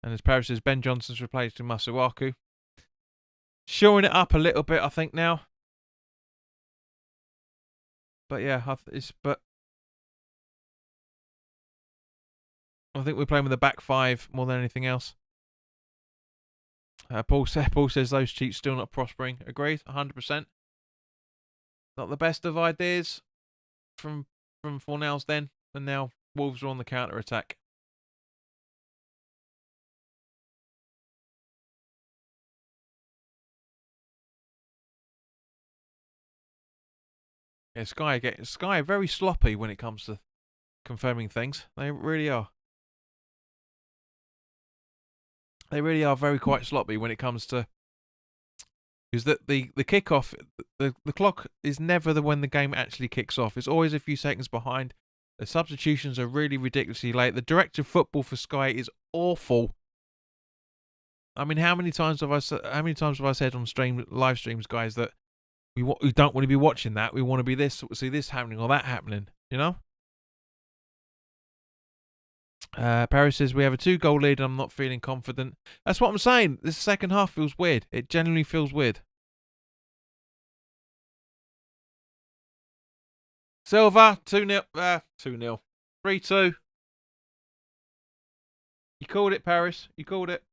And as Paris says, Ben Johnson's replaced with Masuaku. Shoring it up a little bit, I think, now. But yeah, I think we're playing with a back 5 more than anything else. Paul says those cheats still not prospering. Agreed, 100%. Not the best of ideas from Fornals then, and now Wolves are on the counter attack. Yeah, Sky are very sloppy when it comes to confirming things. They really are. They really are very quite sloppy when it comes to, because the kickoff, the clock is never when the game actually kicks off. It's always a few seconds behind. The substitutions are really ridiculously late. The director of football for Sky is awful. I mean, how many times have I said on live streams, guys, that we don't want to be watching that. We want to be see this happening or that happening. You know. Paris says we have a 2-goal lead and I'm not feeling confident. That's what I'm saying. This second half feels weird. It genuinely feels weird. Silva, 2-0. 2-0. 3-2. You called it, Paris. You called it.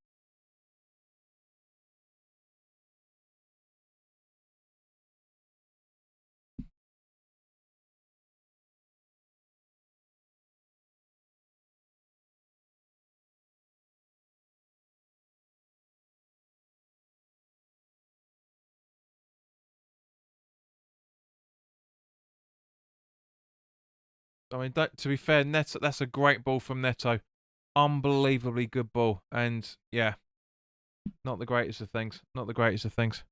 I mean, to be fair, Neto, that's a great ball from Neto. Unbelievably good ball. And, yeah, not the greatest of things. Not the greatest of things.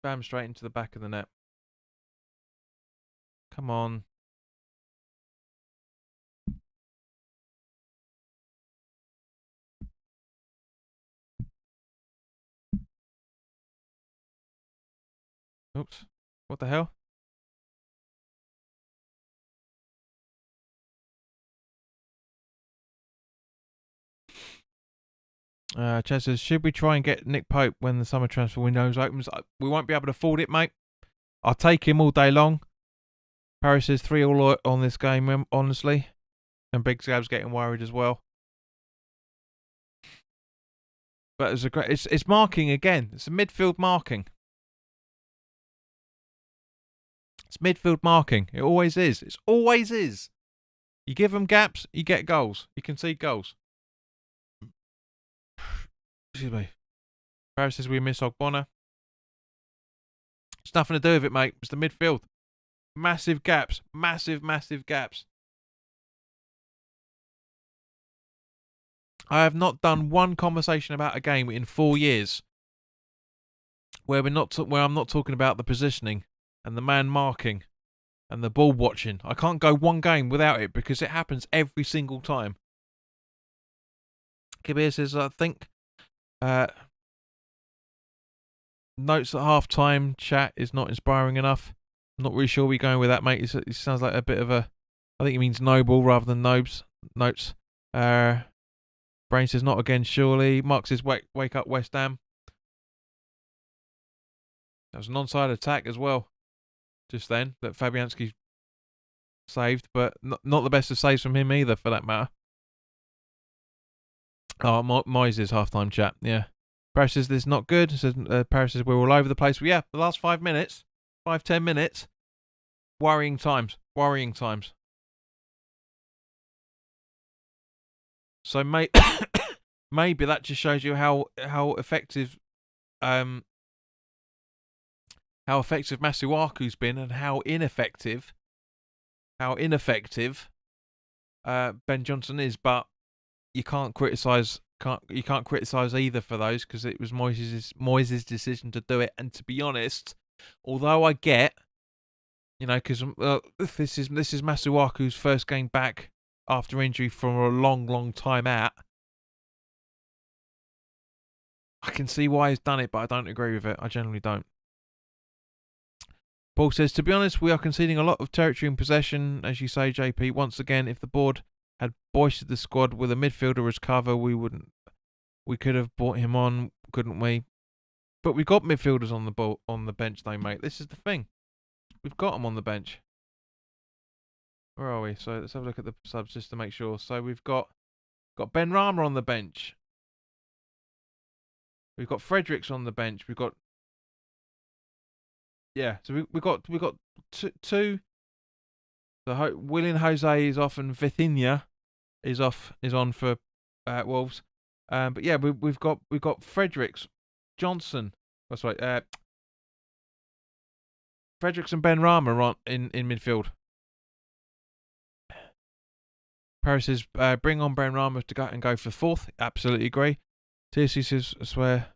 Bam, straight into the back of the net. Come on. Oops. What the hell? Chaz says, should we try and get Nick Pope when the summer transfer window opens? We won't be able to afford it, mate. I'll take him all day long. Paris says 3-3 on this game, honestly. And Big Scab's getting worried as well. But it's marking again. It's a midfield marking. It's midfield marking. It always is. It always is. You give them gaps, you get goals. You concede goals. Excuse me. Paris says we miss Ogbonna. It's nothing to do with it, mate. It's the midfield. Massive gaps. Massive gaps. I have not done one conversation about a game in 4 years where I'm not talking about the positioning and the man marking and the ball watching. I can't go one game without it because it happens every single time. Kabir says, I think notes at half-time chat is not inspiring enough. I'm not really sure where we're going with that, mate. It sounds like a bit of a... I think he means noble rather than nobes. Notes. Brain says not again, surely. Mark says wake up, West Ham. That was an onside attack as well. Just then that Fabianski saved, but not the best of saves from him either, for that matter. Oh, Moyes' half-time chat. Yeah. Paris says this is not good. Says Paris says we're all over the place. But yeah, the last 5 minutes, 5-10 minutes, worrying times. So maybe that just shows you how effective Masuaku's been and how ineffective Ben Johnson is. But you can't criticize either for those, because it was Moyes' decision to do it. And to be honest, although I get, because this is Masuaku's first game back after injury from a long time out, I can see why he's done it, but I don't agree with it. I generally don't. Paul says, to be honest, we are conceding a lot of territory and possession, as you say, JP. Once again, if the board had boosted the squad with a midfielder as cover, we could have brought him on, couldn't we? But we've got midfielders on the bench though, mate. This is the thing. We've got them on the bench. Where are we? So let's have a look at the subs just to make sure. So we've got Ben Rama on the bench. We've got Fredericks on the bench. We've got So we got two. So William Jose is off and Vitinha is on for Wolves. But yeah, we've got Fredericks, Johnson. That's right. Fredericks and Ben Rama are in midfield. Paris says bring on Ben Rama to go for fourth. Absolutely agree. TSC says I swear.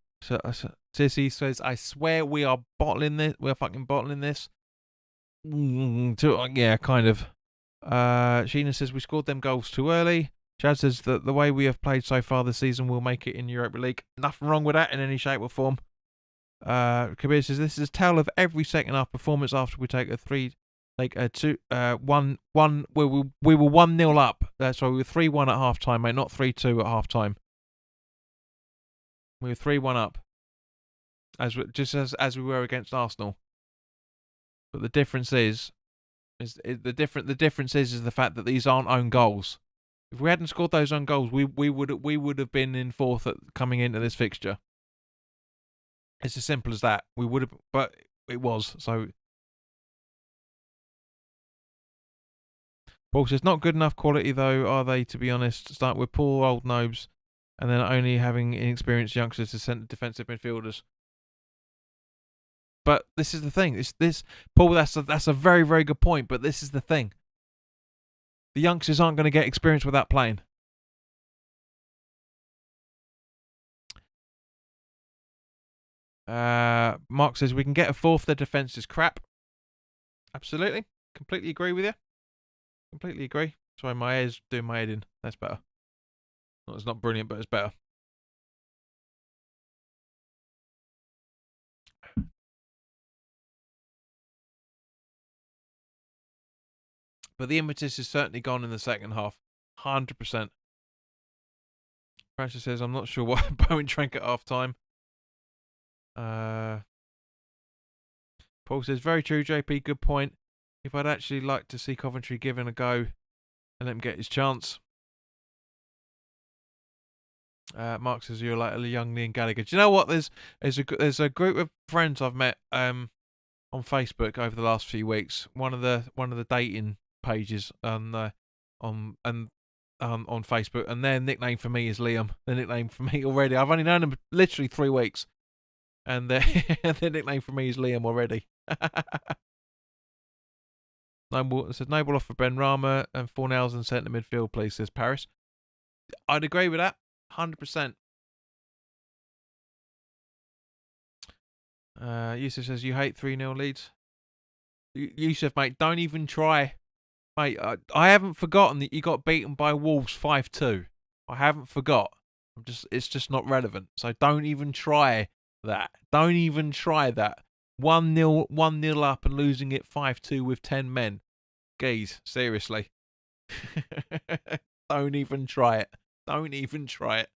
TSC says I swear we are bottling this. We're fucking bottling this. Yeah, kind of. Sheena says we scored them goals too early. Chad says that the way we have played so far this season will make it in Europa League. Nothing wrong with that in any shape or form. Kabir says this is a tale of every second half performance after we take a 1-1. We were 1-0 up. That's why we were 3-1 at half time, mate, not 3-2 at half time. We were 3-1 up. As we were against Arsenal. But the difference is the fact that these aren't own goals. If we hadn't scored those own goals, we would have been in fourth coming into this fixture. It's as simple as that. We would have, but it was. So Paul says not good enough quality though, are they? To be honest, start with poor old nobes, and then only having inexperienced youngsters to send defensive midfielders. But this is the thing. This Paul. That's a very, very good point. But this is the thing. The youngsters aren't going to get experience without playing. Mark says we can get a fourth. Their defense is crap. Absolutely, completely agree with you. Completely agree. Sorry, my ear's doing my head in. That's better. Well, it's not brilliant, but it's better. But the impetus is certainly gone in the second half. 100%. Francis says, I'm not sure why Bowen drank at half time. Paul says, very true, JP, good point. If I'd actually like to see Coventry given a go and let him get his chance. Mark says, you're like a young Liam Gallagher. Do you know what? There's a group of friends I've met on Facebook over the last few weeks. One of the dating pages on Facebook, and their nickname for me is Liam. Their nickname for me already. I've only known them literally 3 weeks, and their nickname for me is Liam already. Noble says Noble off for Ben Rama and Fornells centre midfield, please. Says Paris. I'd agree with that, 100%. Yusuf says you hate 3-0 leads. Yusuf, mate, don't even try. Mate, I haven't forgotten that you got beaten by Wolves 5-2. I haven't forgot. It's just not relevant. So don't even try that. Don't even try that. 1-0 up and losing it 5-2 with 10 men. Geez, seriously. Don't even try it. Don't even try it.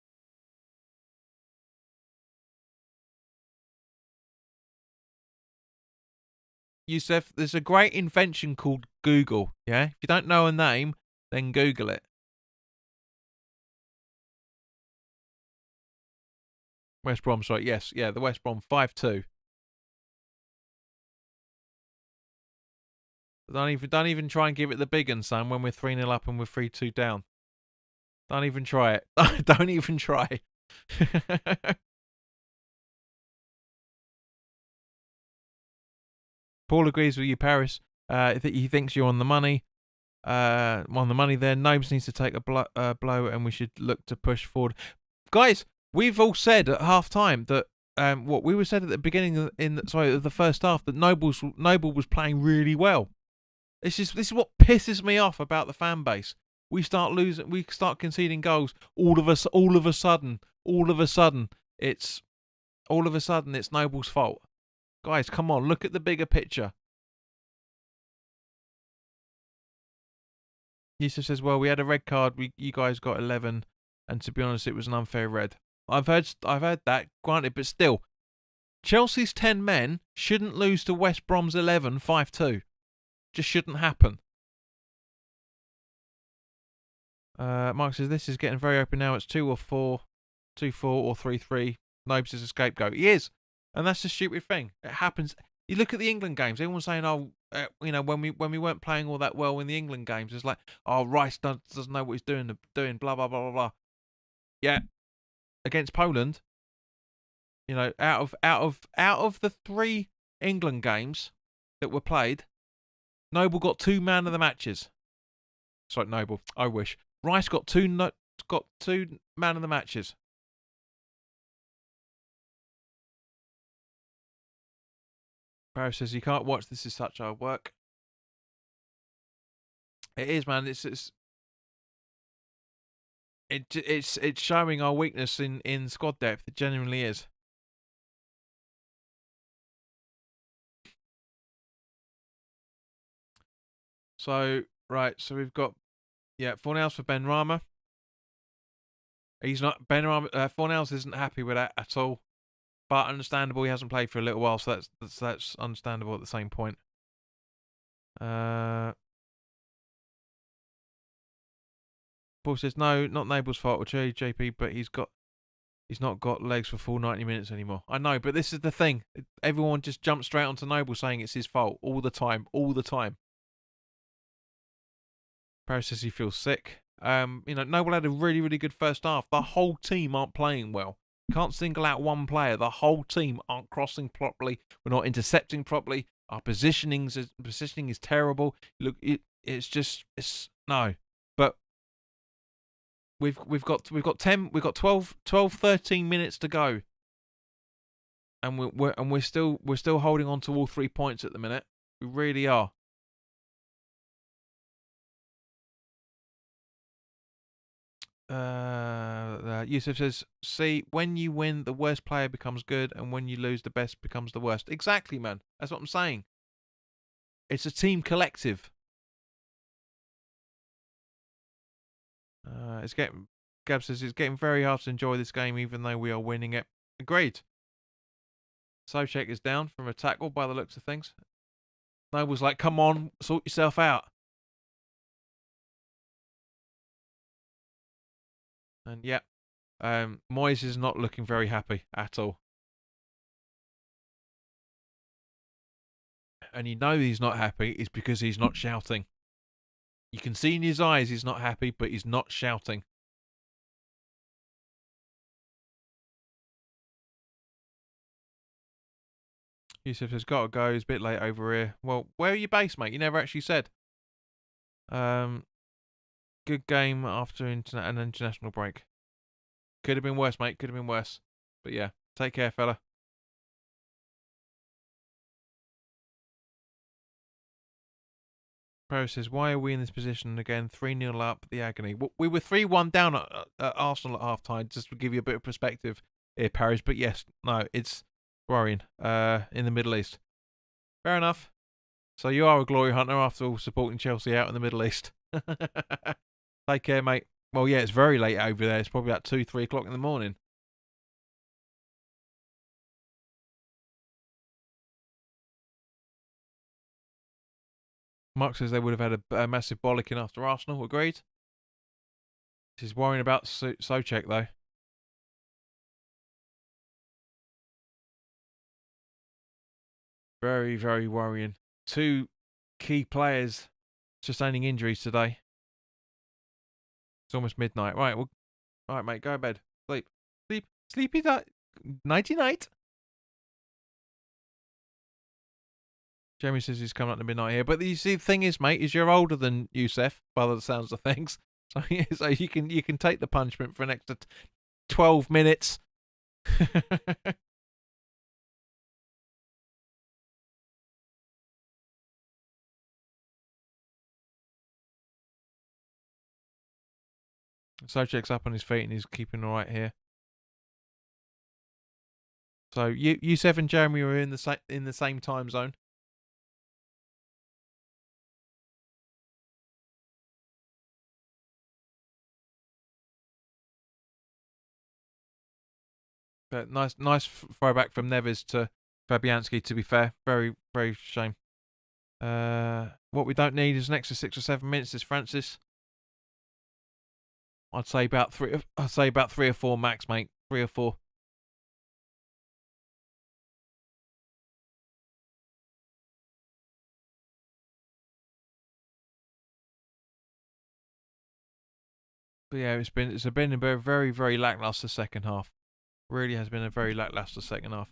Yusuf, there's a great invention called Google, yeah? If you don't know a name, then Google it. West Brom, sorry, yes, yeah, the West Brom 5-2. Don't even try and give it the big un, son, when we're 3-0 up and we're 3-2 down. Don't even try it. Don't even try. Paul agrees with you, Paris. He thinks you're on the money. On the money there. Nobes needs to take a blow, and we should look to push forward. Guys, we've all said at half time that what we were said at the beginning of the first half, that Noble was playing really well. This is what pisses me off about the fan base. We start conceding goals. All of a sudden, it's Noble's fault. Guys, come on, look at the bigger picture. Yusuf says, well, we had a red card. You guys got 11, and to be honest, it was an unfair red. I've heard that, granted, but still, Chelsea's 10 men shouldn't lose to West Brom's 11 5-2. Just shouldn't happen. Mark says, this is getting very open now. It's 2-4 or 3-3. Nobes is a scapegoat. He is. And that's the stupid thing. It happens. You look at the England games. Everyone's saying, when we weren't playing all that well in the England games, it's like, Rice doesn't know what he's doing, blah, blah, blah, blah, blah. Yeah. Against Poland, out of the 3 England games that were played, Noble got 2 man of the matches. Sorry, Noble. I wish. Rice got 2 man of the matches. Barrow says you can't watch. This is such hard work. It is, man. It's showing our weakness in squad depth. It genuinely is. So we've got Fornals for Benrahma. He's not Fornals isn't happy with that at all. But understandable, he hasn't played for a little while, so that's understandable at the same point. Paul says, no, not Nable's fault or JP, but he's not got legs for full 90 minutes anymore. I know, but this is the thing. Everyone just jumps straight onto Noble saying it's his fault all the time. Paris says he feels sick. Noble had a really, really good first half. The whole team aren't playing well. Can't single out one player. The whole team aren't crossing properly. We're not intercepting properly. Our positioning is terrible. Look, it's no. But we've got 12, 13 minutes to go, and we're still holding on to all 3 points at the minute. We really are. Yusuf says, see, when you win, the worst player becomes good, and when you lose, the best becomes the worst. Exactly, man. That's what I'm saying. It's a team collective. Gab says, it's getting very hard to enjoy this game, even though we are winning it. Agreed. Socek is down from a tackle by the looks of things. Noble's like, come on, sort yourself out. And Moyes is not looking very happy at all. And he's not happy is because he's not shouting. You can see in his eyes he's not happy, but he's not shouting. Yusuf has got to go. It's a bit late over here. Well, where are you based, mate? You never actually said. Good game after an international break. Could have been worse, mate. Could have been worse. But yeah, take care, fella. Pro says, why are we in this position again? 3-0 up, the agony. We were 3-1 down at Arsenal at half-time, just to give you a bit of perspective here, Paris. But yes, no, it's worrying in the Middle East. Fair enough. So you are a glory hunter after all, supporting Chelsea out in the Middle East. Take care, mate. Well, yeah, it's very late over there. It's probably about 2, 3 o'clock in the morning. Mark says they would have had a massive bollocking after Arsenal. Agreed. He's worrying about Souček, though. Very, very worrying. 2 key players sustaining injuries today. It's almost midnight. Right, well, all right, mate, go to bed. Sleep. Sleepy nighty night. Jamie says he's coming up to midnight here. But you see, the thing is, mate, is you're older than Youssef, by the sounds of things. So you can take the punishment for an extra 12 minutes. Souček's up on his feet and he's keeping all right here. So Youssef and Jeremy are in the same time zone. But nice throwback from Neves to Fabianski. To be fair, very very shame. What we don't need is an extra 6 or 7 minutes. Is Francis? I'd say about 3. I'd say about 3 or 4 max, mate. 3 or 4. But yeah, it's been a very very lackluster second half. Really has been a very lackluster second half.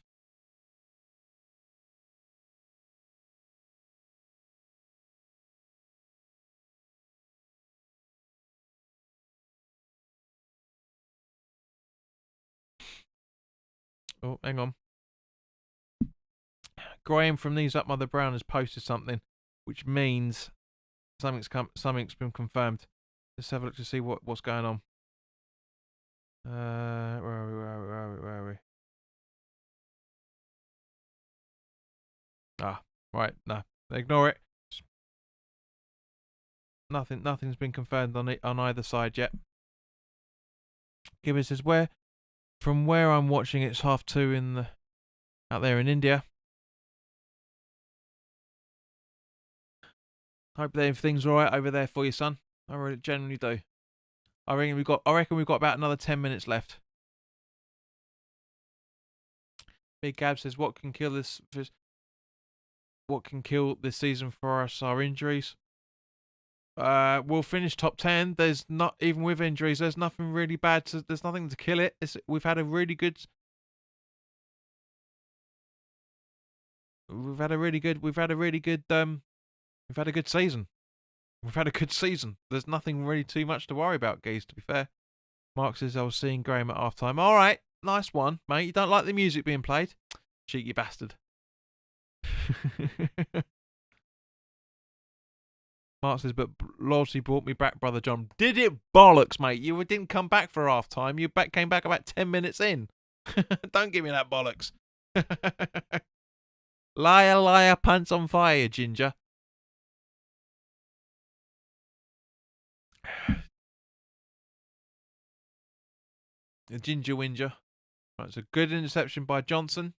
Oh, hang on. Graham from Knees Up Mother Brown has posted something, which means something's been confirmed. Let's have a look to see what's going on. Where are we? Ah, right. No, ignore it. Nothing's been confirmed on either side yet. Gibbons says from where I'm watching, it's 2:30 out there in India. Hope that everything's all right over there for you, son. I really genuinely do. I reckon we've got about another 10 minutes left. Big Gab says, what can kill this season for us are injuries. We'll finish top 10. There's not, even with injuries, there's nothing really bad. There's nothing to kill it. We've had a really good season. We've had a good season. There's nothing really too much to worry about, Geese, to be fair. Mark says, I was seeing Graham at half time. All right, nice one, mate. You don't like the music being played? Cheeky bastard. Mark says, but loyalty brought me back, Brother John. Did it bollocks, mate? You didn't come back for half time. You came back about 10 minutes in. Don't give me that bollocks. Liar, liar, pants on fire, Ginger. The Ginger Whinger. Right, it's a good interception by Johnson.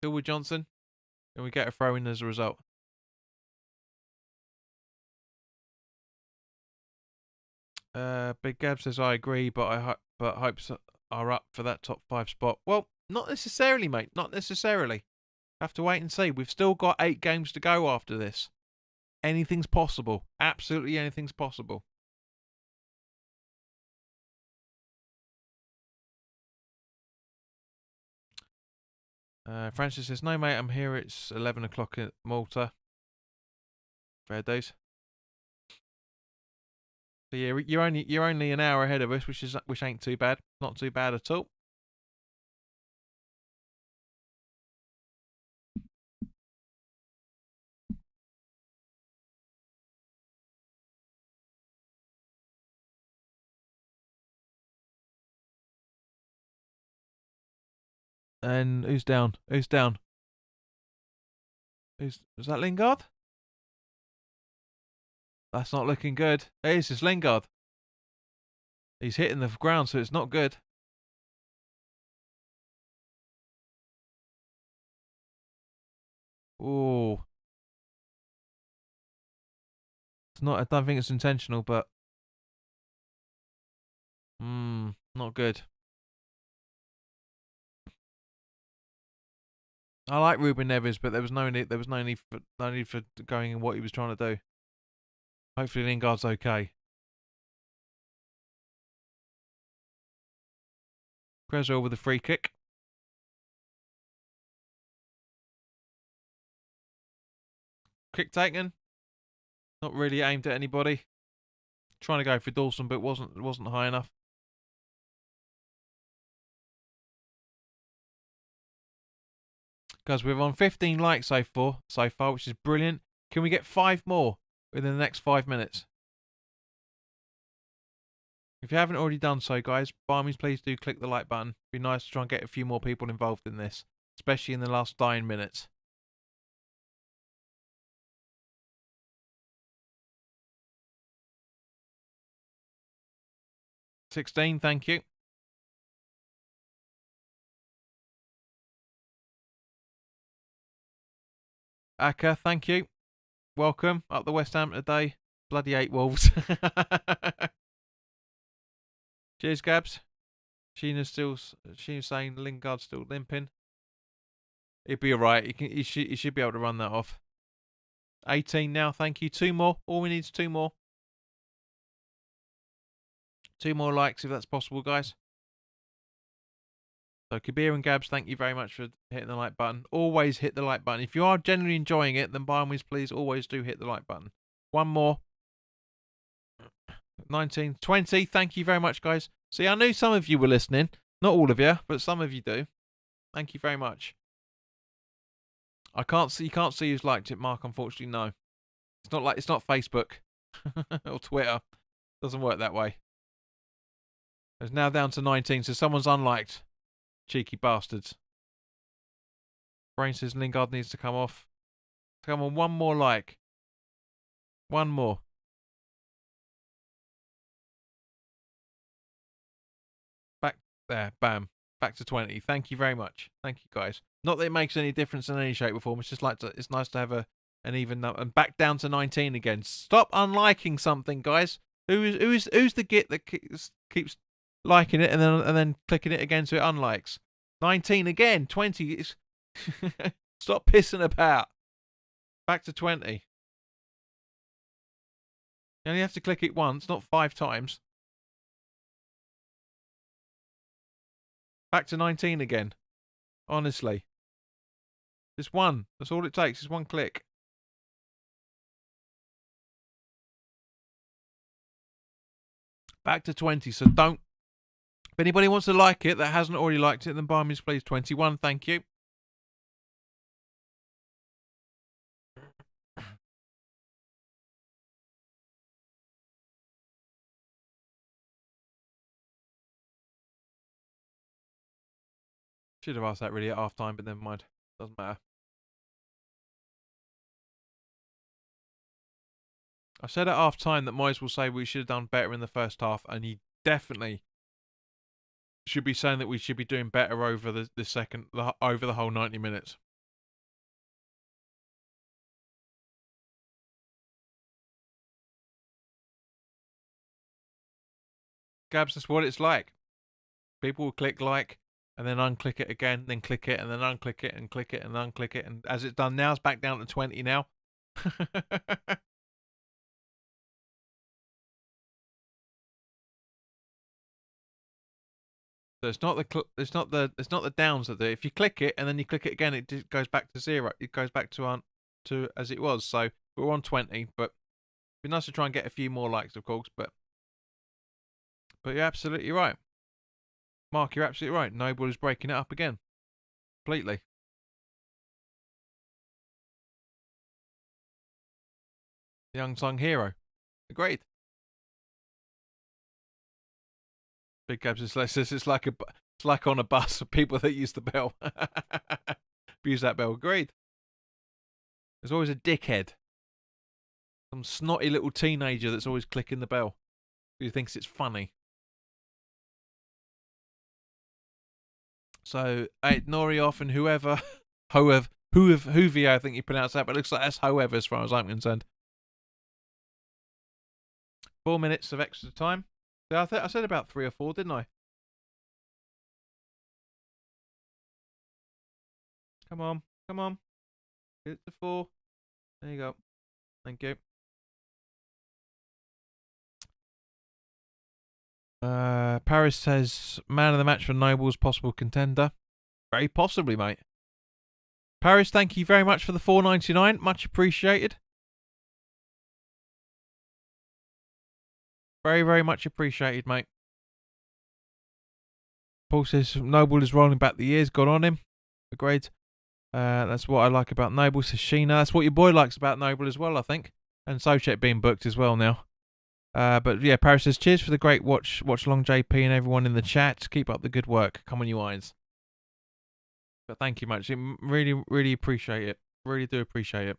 Still with Johnson. And we get a throw in as a result. Big Gab says, I agree, but hopes are up for that top 5 spot. Well, not necessarily, mate. Not necessarily. Have to wait and see. We've still got 8 games to go after this. Anything's possible. Absolutely anything's possible. Francis says, no, mate, I'm here. It's 11 o'clock at Malta. Fair days. So yeah, you're only an hour ahead of us, which ain't too bad. Not too bad at all. And who's down? Who's down? Was that Lingard? That's not looking good. Hey, this is Lingard. He's hitting the ground, so it's not good. Ooh. It's not. I don't think it's intentional, but not good. I like Ruben Neves, but there was no need. There was no need for going in what he was trying to do. Hopefully Lingard's okay. Cresswell with a free kick. Kick taken. Not really aimed at anybody. Trying to go for Dawson, but wasn't high enough. Guys, we're on 15 likes so far, which is brilliant. Can we get 5 more within the next 5 minutes? If you haven't already done so, guys, by all means, please do click the like button. It'd be nice to try and get a few more people involved in this, especially in the last dying minutes. $16, thank you. Aka, thank you. Welcome up the West Ham today. Bloody 8 Wolves. Cheers, Gabs. Sheena's saying Lingard's still limping. He'll be alright. He should be able to run that off. 18 now, thank you. 2 more. All we need is 2 more. 2 more likes if that's possible, guys. So Kabir and Gabs, thank you very much for hitting the like button. Always hit the like button. If you are genuinely enjoying it, then by all means, please always do hit the like button. 1 more. 19, 20. Thank you very much, guys. See, I knew some of you were listening. Not all of you, but some of you do. Thank you very much. You can't see who's liked it, Mark, unfortunately, no. It's not Facebook or Twitter. Doesn't work that way. It's now down to 19, so someone's unliked. Cheeky bastards. Brain says Lingard needs to come off. Come on, 1 more like. 1 more. Back there, bam. Back to 20. Thank you very much. Thank you, guys. Not that it makes any difference in any shape or form. It's just it's nice to have an even number. And back down to 19 again. Stop unliking something, guys. Who's the git that keeps liking it and then clicking it again so it unlikes? 19 again. 20. Stop pissing about. Back to 20. You only have to click it once, not 5 times. Back to 19 again. Honestly. Just 1. That's all it takes. Is 1 click. Back to 20. So don't. If anybody wants to like it that hasn't already liked it, then by me, please. 21. Thank you. Should have asked that really at half time, but never mind. Doesn't matter. I said at half time that Moyes will say we should have done better in the first half, and he definitely should be saying that we should be doing better over over the whole 90 minutes. Gabs, that's what it's like. People will click like and then unclick it again, then click it and then unclick it and click it and unclick it, and as it's done now, it's back down to 20 now. So it's not the downs that do it. If you click it and then you click it again, it just goes back to 0. It goes back to as it was. So we're on 20, but it'd be nice to try and get a few more likes, of course. But you're absolutely right, Mark. You're absolutely right. Noble is breaking it up again, completely. The unsung hero. Agreed. Big Gabs is it's like on a bus for people that use the bell. Use that bell. Agreed. There's always a dickhead. Some snotty little teenager that's always clicking the bell. Who thinks it's funny. So, Norioff and whoever, Hoovia, I think you pronounce that, but it looks like that's however as far as I'm concerned. 4 minutes of extra time. I said about 3 or 4, didn't I? Come on. Get it to 4. There you go. Thank you. Paris says, man of the match for Nobles, possible contender. Very possibly, mate. Paris, thank you very much for the $4.99. Much appreciated. Very, very much appreciated, mate. Paul says, Noble is rolling back the years. Got on him. Agreed. That's what I like about Noble, says Sheena. That's what your boy likes about Noble as well, I think. And Sochet being booked as well now. But yeah, Paris says, cheers for the great watch long, JP, and everyone in the chat. Keep up the good work. Come on, you irons. But thank you much. Really, really appreciate it. Really do appreciate it.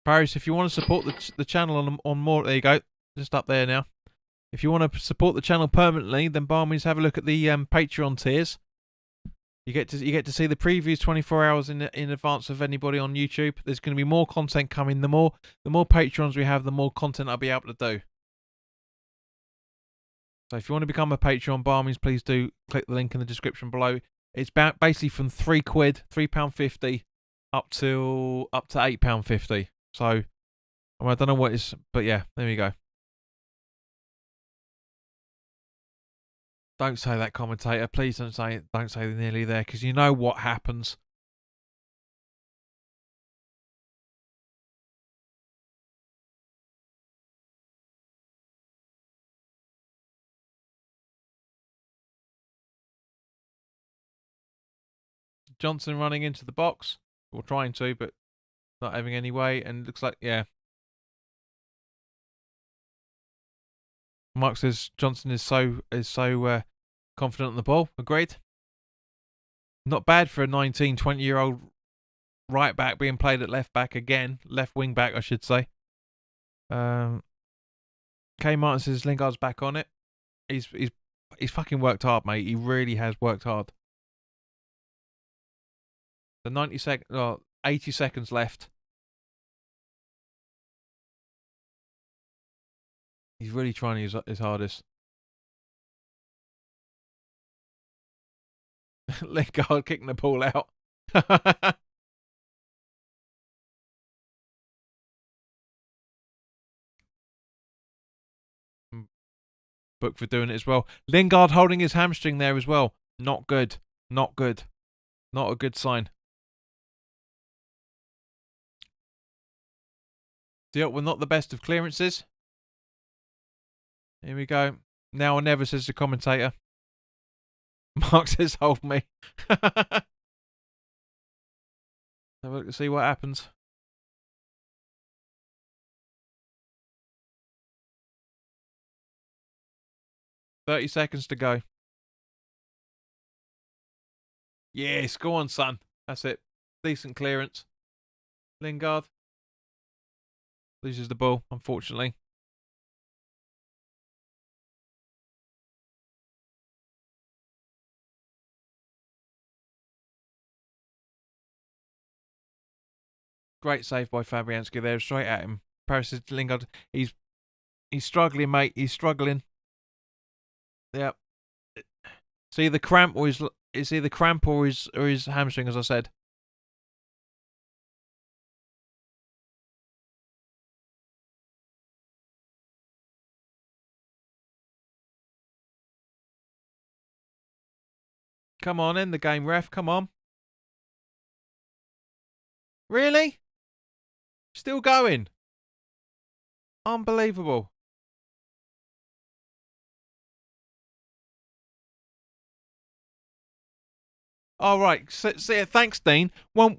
Paris, if you want to support the channel on more, there you go, just up there now. If you want to support the channel permanently, then by all means have a look at the Patreon tiers. You get to see the previews 24 hours in advance of anybody on YouTube. There's going to be more content coming. The more Patrons we have, the more content I'll be able to do. So if you want to become a Patreon, by all means, please do click the link in the description below. It's basically from £3, £3.50 up to £8.50. So I don't know what it's, but yeah, there we go. Don't say that, commentator. Please don't say they're nearly there, because you know what happens. Johnson running into the box, or trying to, but not having any way, and looks like, yeah. Mark says Johnson is so confident on the ball. Agreed. Not bad for a 19, 20-year-old right back being played at left back again. Left wing back, I should say. K. Martin says Lingard's back on it. He's fucking worked hard, mate. He really has worked hard. The 80 seconds left. He's really trying to use his hardest. Lingard kicking the ball out. Book for doing it as well. Lingard holding his hamstring there as well. Not good. Not good. Not a good sign. Dealt with not the best of clearances. Here we go. Now or never, says the commentator. Mark says, hold me. Have a look to see what happens. $30 seconds to go. Yes, go on, son. That's it. Decent clearance. Lingard loses the ball, unfortunately. Great save by Fabianski there, straight at him. Paris is Lingard. He's struggling, mate. He's struggling. Yep. See the cramp or is either cramp or his hamstring, as I said. Come on, end the game, ref. Come on. Really? Still going. Unbelievable. All right. So, thanks, Dean. When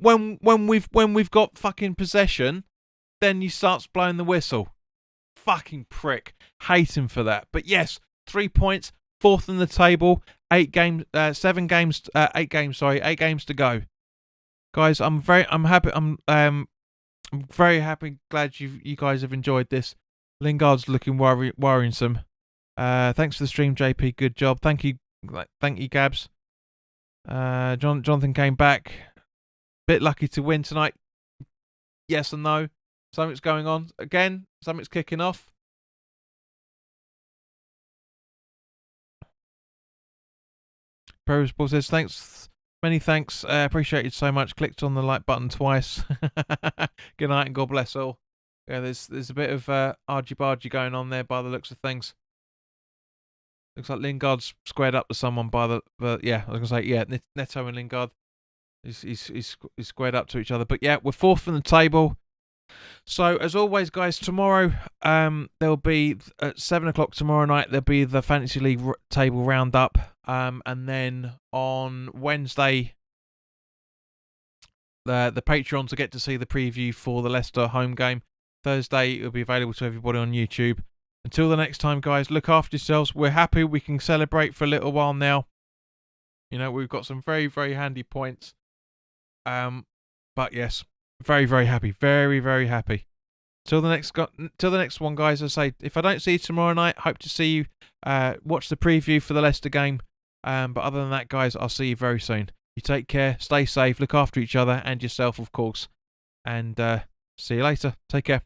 we've got fucking possession, then he starts blowing the whistle. Fucking prick. Hate him for that. But yes, 3 points, 4th in the table, 8 games to go. Guys, I'm happy. I'm very happy. Glad you guys have enjoyed this. Lingard's looking worrisome. Thanks for the stream, JP. Good job. Thank you, Gabs. Jonathan came back. Bit lucky to win tonight. Yes and no. Something's going on again. Something's kicking off. Pro Sport says thanks. Many thanks. Appreciate it so much. Clicked on the like button twice. Good night and God bless all. Yeah, there's a bit of argy-bargy going on there by the looks of things. Looks like Lingard's squared up to someone by the yeah, I was gonna say, yeah, Neto and Lingard. He's squared up to each other. But yeah, we're fourth in the table. So as always, guys, tomorrow there'll be at 7 o'clock tomorrow night. There'll be the Fantasy League table roundup, and then on Wednesday, the Patreons will get to see the preview for the Leicester home game. Thursday it'll be available to everybody on YouTube. Until the next time, guys, look after yourselves. We're happy we can celebrate for a little while now. You know, we've got some very, very handy points. But yes, very, very happy. Very, very happy. Till the next one, guys. I say, if I don't see you tomorrow night, hope to see you. Watch the preview for the Leicester game. But other than that, guys, I'll see you very soon. You take care, stay safe, look after each other and yourself, of course. And see you later. Take care.